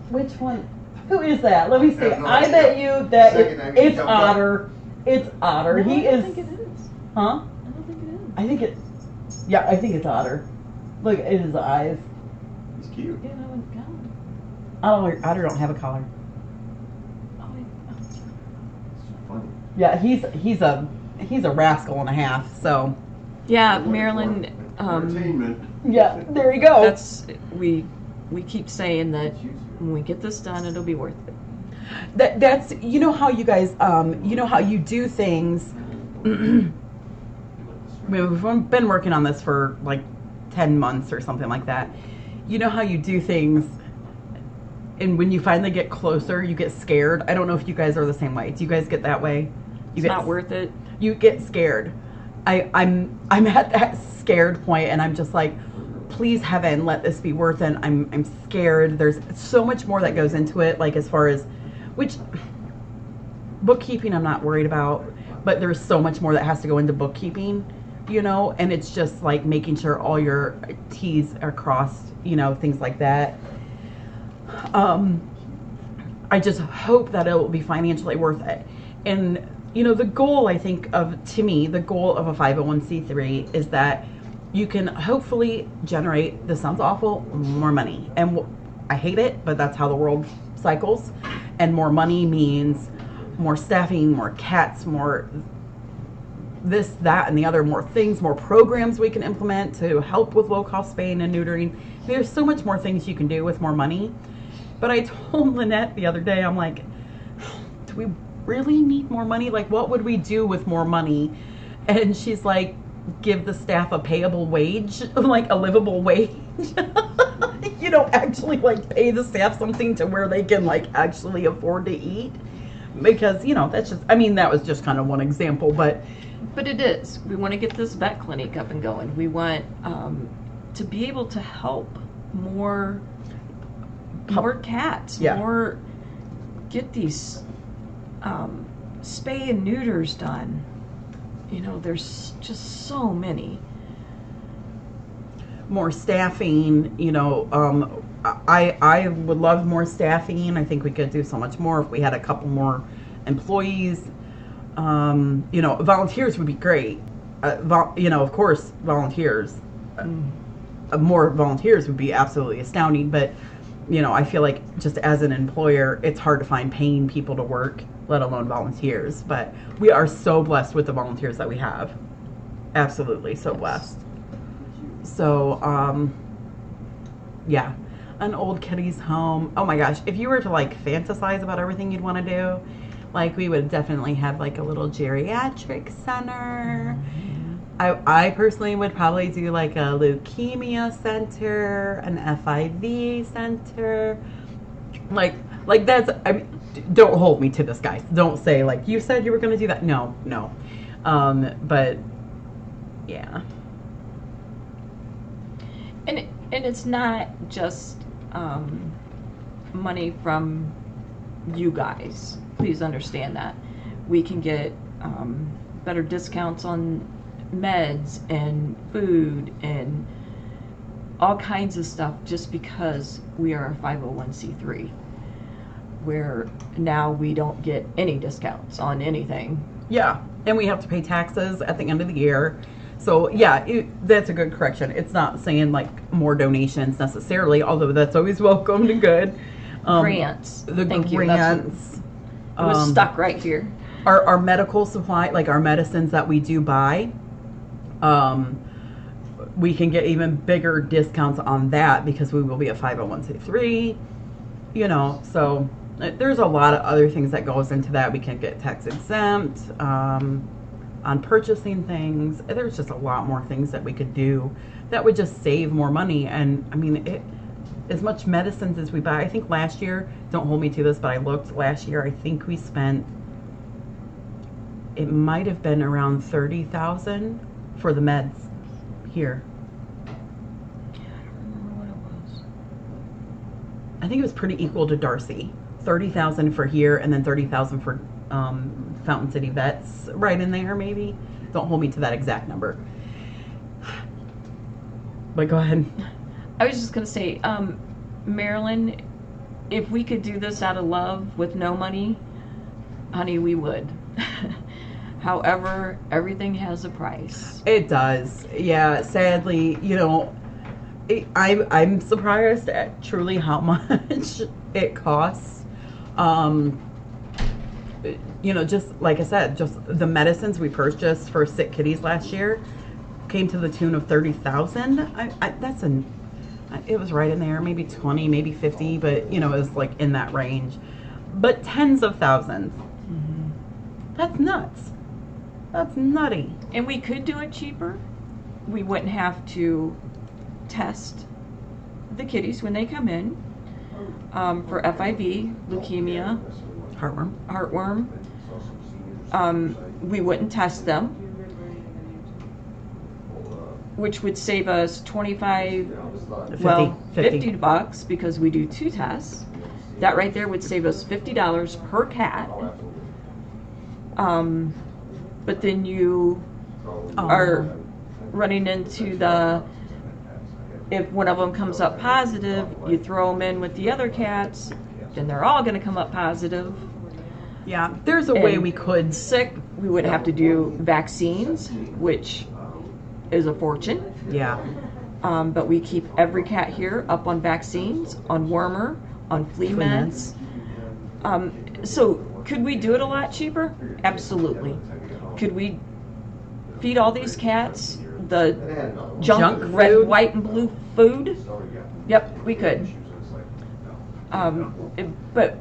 Which one? Who is that? Let me see. I have no I idea. bet you that Second time you it's jumped up. Otter. It's Otter. No, He I is. don't think it is. Huh? I don't think it is. I think it. Yeah, I think it's Otter. Look at his eyes. He's cute. Yeah, no, no. Otter don't have a collar. It's funny. Yeah, he's a rascal and a half. So Yeah, Marilyn. Entertainment. yeah, there you go. That's we keep saying that when we get this done, it'll be worth it. That's how you guys how you do things. We've been working on this for like 10 months or something like that. You know how you do things, and when you finally get closer, you get scared. I don't know if you guys are the same way. Do you guys get that way? It's not worth it. You get scared. I'm at that scared point, and I'm just like, please heaven, let this be worth it. I'm scared. There's so much more that goes into it, like as far as which bookkeeping I'm not worried about, but there's so much more that has to go into bookkeeping, and it's just like making sure all your T's are crossed, things like that. I just hope that it will be financially worth it. And the goal, I think, the goal of a 501c3 is that you can hopefully generate, this sounds awful, more money. And I hate it, but that's how the world cycles. And more money means more staffing, more cats, more this, that, and the other, more things, more programs we can implement to help with low-cost spaying and neutering. There's so much more things you can do with more money. But I told Lynette the other day, I'm like, do we really need more money? Like, what would we do with more money? And she's like, give the staff a payable wage, like a livable wage. Actually like pay the staff something to where they can like actually afford to eat. Because, that's just, that was just kind of one example, but it is. We want to get this vet clinic up and going. We want to be able to help more cats, more get these spay and neuters done. There's just so many. More staffing, I would love more staffing. I think we could do so much more if we had a couple more employees. Volunteers would be great. Of course, volunteers. More volunteers would be absolutely astounding. But, I feel like just as an employer, it's hard to find paying people to work. let alone volunteers. But we are so blessed with the volunteers that we have. Absolutely so blessed. So, yeah, an old kitty's home. Oh my gosh, if you were to like fantasize about everything you'd want to do, like we would definitely have like a little geriatric center. I personally would probably do like a leukemia center, an FIV center. Like that's, I mean, don't hold me to this, guys. Don't say like, you said you were going to do that. No. But yeah. And it's not just money from you guys. Please understand that. We can get better discounts on meds and food and all kinds of stuff just because we are a 501c3, where now we don't get any discounts on anything. Yeah, and we have to pay taxes at the end of the year. So yeah, that's a good correction. It's not saying like more donations necessarily, although that's always welcomed and good. Grants. Thank you. Grants. It was stuck right here. Our medical supply, like our medicines that we do buy, we can get even bigger discounts on that because we will be a 501c3, you know, so there's a lot of other things that goes into that. We can get tax exempt on purchasing things. There's just a lot more things that we could do that would just save more money. And I mean, as much medicines as we buy, I think last year, don't hold me to this, but I looked last year, I think we spent, it might have been around $30,000 for the meds here. I don't remember what it was. I think it was pretty equal to Darcy. 30,000 for here, and then 30,000 for Fountain City Vets, right in there maybe. Don't hold me to that exact number. But go ahead. I was just gonna say, Marilyn, if we could do this out of love with no money, honey, we would. However, everything has a price. It does. Yeah, sadly, you know, I'm surprised at truly how much it costs. You know, just like I said, just the medicines we purchased for sick kitties last year came to the tune of $30,000. It was right in there, maybe 20, maybe 50, but you know, it was like in that range. But tens of thousands. Mm-hmm. That's nuts. That's nutty. And we could do it cheaper. We wouldn't have to test the kitties when they come in for FIV, leukemia, heartworm. We wouldn't test them, which would save us 50 bucks because we do 2 tests. That right there would save us $50 per cat. But then you are running into if one of them comes up positive, you throw them in with the other cats, then they're all going to come up positive. Yeah, there's a way we could. Sick, we would have to do vaccines, which is a fortune. Yeah. But we keep every cat here up on vaccines, on wormer, on flea meds. So could we do it a lot cheaper? Absolutely. Could we feed all these cats the junk red, food? white, and blue food? Yep, we could. But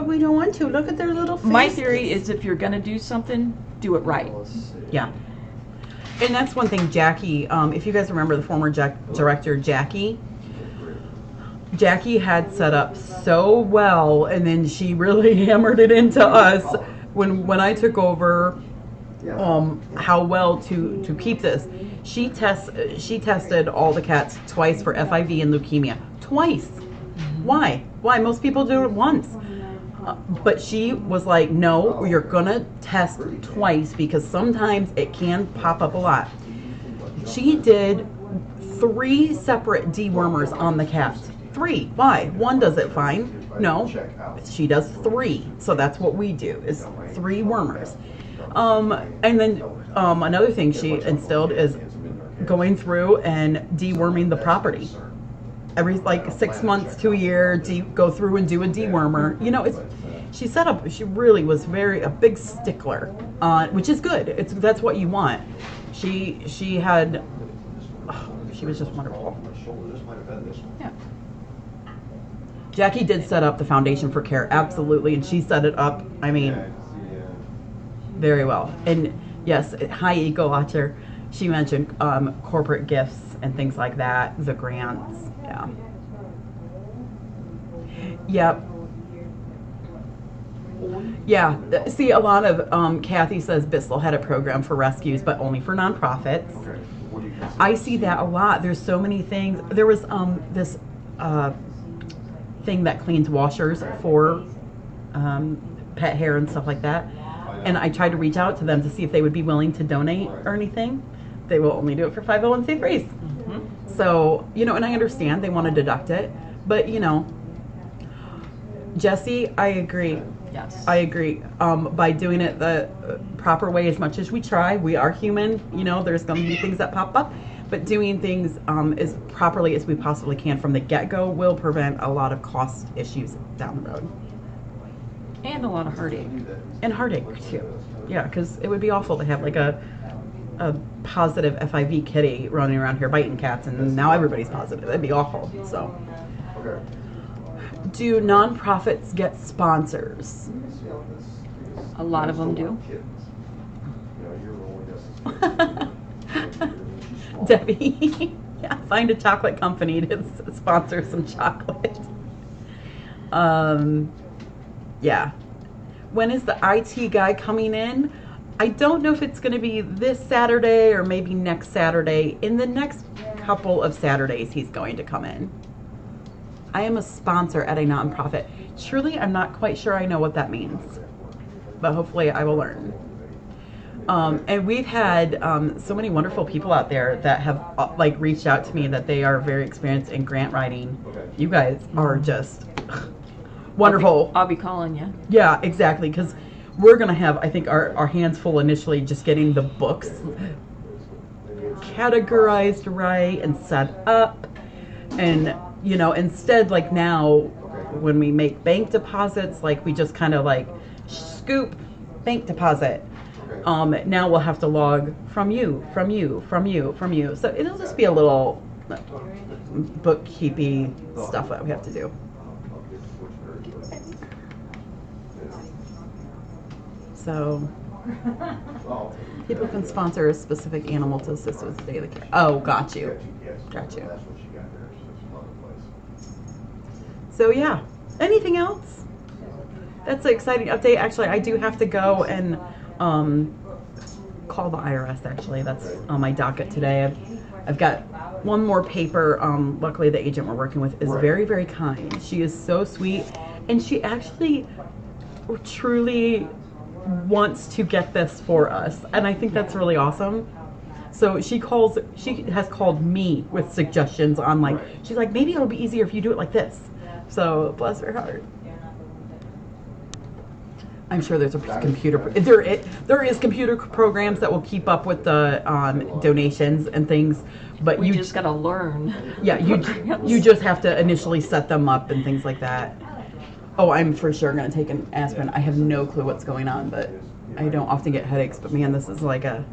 we don't want to. Look at their little faces. My theory is if you're going to do something, do it right. Yeah. And that's one thing Jackie, if you guys remember the former director, Jackie had set up so well, and then she really hammered it into us when I took over, how well to keep this. She tested all the cats twice for FIV and leukemia. Twice. Why? Most people do it once. But she was like, no, you're gonna test twice because sometimes it can pop up a lot. She did 3 separate dewormers on the cat. 3. Why? 1 does it fine. No, she does 3. So that's what we do, is 3 wormers. And then another thing she instilled is going through and deworming the property. Every like 6 months to a year, go through and do a dewormer. You know, she set up. She really was a big stickler on, which is good. That's what you want. She had. Oh, she was just wonderful. Yeah. Jackie did set up the Foundation for Care, absolutely, and she set it up. I mean, very well. And yes, hi Eco Watcher. She mentioned corporate gifts and things like that, the grants. Yeah. Yep. Yeah. See, a lot of Kathy says Bissell had a program for rescues, but only for nonprofits. I see that a lot. There's so many things. There was this thing that cleans washers for pet hair and stuff like that. And I tried to reach out to them to see if they would be willing to donate or anything. They will only do it for 501c3s. Mm-hmm. So, and I understand they want to deduct it. But, Jesse, I agree. Yes. I agree. By doing it the proper way, as much as we try, we are human. There's going to be things that pop up. But doing things as properly as we possibly can from the get-go will prevent a lot of cost issues down the road. And a lot of heartache. And heartache, too. Yeah, because it would be awful to have like a positive FIV kitty running around here biting cats, and now everybody's positive. That'd be awful. So, do nonprofits get sponsors? A lot of them do. Debbie, yeah, find a chocolate company to sponsor some chocolate. Yeah. When is the IT guy coming in? I don't know if it's going to be this Saturday or maybe next Saturday. In the next couple of Saturdays, he's going to come in. I am a sponsor at a nonprofit. Truly, I'm not quite sure I know what that means, but hopefully I will learn. And we've had so many wonderful people out there that have reached out to me that they are very experienced in grant writing. You guys are just wonderful. I'll be calling you. Yeah, exactly, because we're going to have, I think, our hands full initially just getting the books categorized right and set up. And, instead, now, when we make bank deposits, we just kind of scoop bank deposit. Now we'll have to log from you. So it'll just be a little bookkeeping stuff that we have to do. So people can sponsor a specific animal to assist with daily care. Oh, got you. So yeah, anything else? That's an exciting update. Actually, I do have to go and call the IRS. Actually, that's on my docket today. I've got one more paper. Luckily, the agent we're working with is very, very kind. She is so sweet, and she actually truly wants to get this for us, and I think that's really awesome. So she has called me with suggestions on she's like, maybe it'll be easier if you do it like this. So bless her heart. I'm sure there's a computer. There is computer programs that will keep up with the donations and things, but we just gotta learn. Yeah, you just have to initially set them up and things like that. Oh, I'm for sure gonna take an aspirin. I have no clue what's going on, but I don't often get headaches. But man, this is a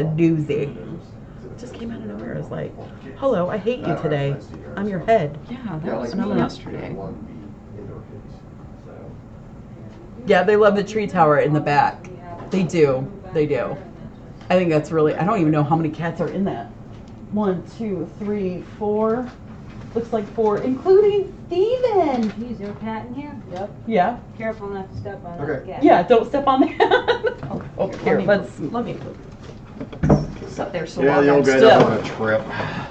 doozy. It just came out of nowhere. It's like, hello, I hate you today. I'm your head. Yeah, that was me yesterday. Yeah, they love the tree tower in the back. They do. I think that's really, I don't even know how many cats are in that. 1, 2, 3, 4. Looks like 4, including Steven. Is there a cat in here? Yep. Yeah. Careful not to step on Okay. that cat. Yeah, don't step on that. Okay, here, let me Sit there so Yeah, long. the I'm old guy still. doesn't want to trip. I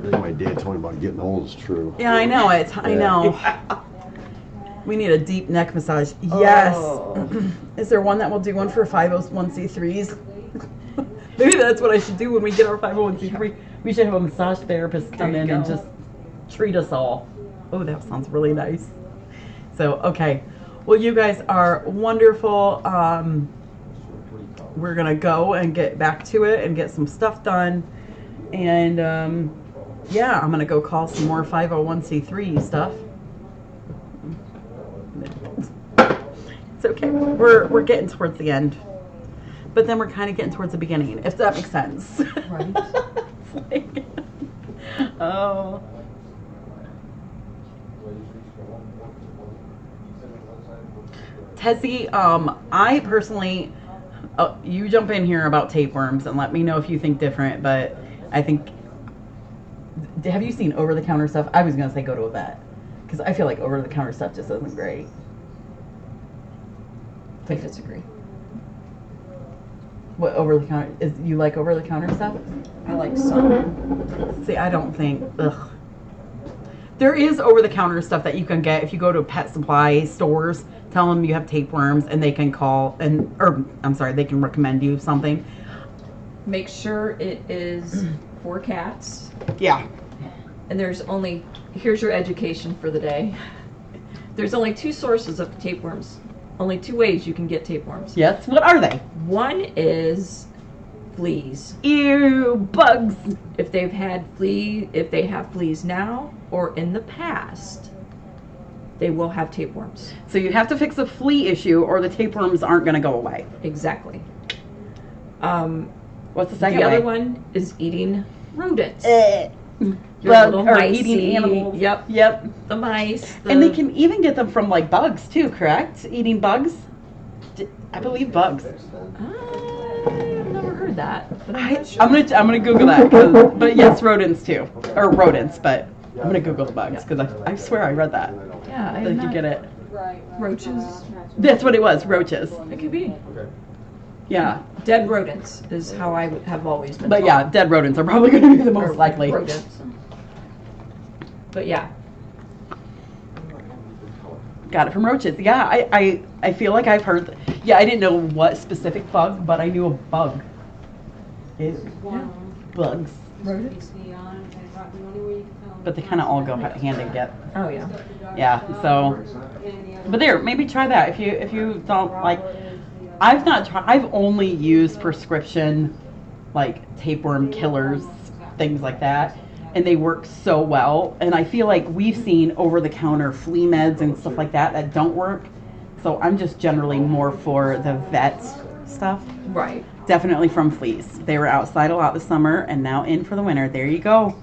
think my dad told me about getting old is true. Yeah, I know it. I know. We need a deep neck massage. Yes. Oh. Is there one that will do one for 501c3s? Maybe that's what I should do when we get our 501c3. We should have a massage therapist come in and just treat us all. Oh, that sounds really nice. So, okay. Well, you guys are wonderful. We're going to go and get back to it and get some stuff done. And, yeah, I'm going to go call some more 501c3 stuff. It's okay. We're getting towards the end, but then we're kind of getting towards the beginning, if that makes sense. Right. It's like, oh. Tessie, I personally, you jump in here about tapeworms and let me know if you think different, but I think, have you seen over-the-counter stuff? I was going to say go to a vet, because I feel like over-the-counter stuff just isn't great. I disagree. What over-the-counter, you like over-the-counter stuff? I like some. See, I don't think, ugh. There is over-the-counter stuff that you can get if you go to pet supply stores. Tell them you have tapeworms, and they can call they can recommend you something. Make sure it is for cats. Yeah. And here's your education for the day. There's only 2 sources of tapeworms. Only 2 ways you can get tapeworms. Yes. What are they? One is fleas. Ew, bugs. If they have fleas now or in the past, they will have tapeworms. So you have to fix the flea issue, or the tapeworms aren't going to go away. Exactly. What's the second The other way? one is eating rodents. Well, little or micey- eating animals. Yep. The mice. And they can even get them from like bugs too, correct? Eating bugs? I believe bugs. I've never heard that. But I'm not sure. gonna Google that, but yes, rodents too, or rodents. But I'm gonna Google the bugs because I swear I read that. Yeah, I That have you not. get it. Roaches. That's what it was, roaches. It could be. Yeah, Dead rodents is how I have always been but taught. yeah, dead rodents are probably gonna be the Or most likely. rodents. But yeah. Got it from roaches. Yeah, I feel like I've heard. Yeah, I didn't know what specific bug, but I knew a bug. Bugs. Rodents? But they kind of all go hand in hand. Oh yeah. Yeah. So, but there, maybe try that if you don't like. I've not tried. I've only used prescription, like tapeworm killers, things like that, and they work so well. And I feel like we've seen over-the-counter flea meds and stuff like that don't work. So I'm just generally more for the vet stuff. Right. Definitely from fleas. They were outside a lot this summer and now in for the winter. There you go.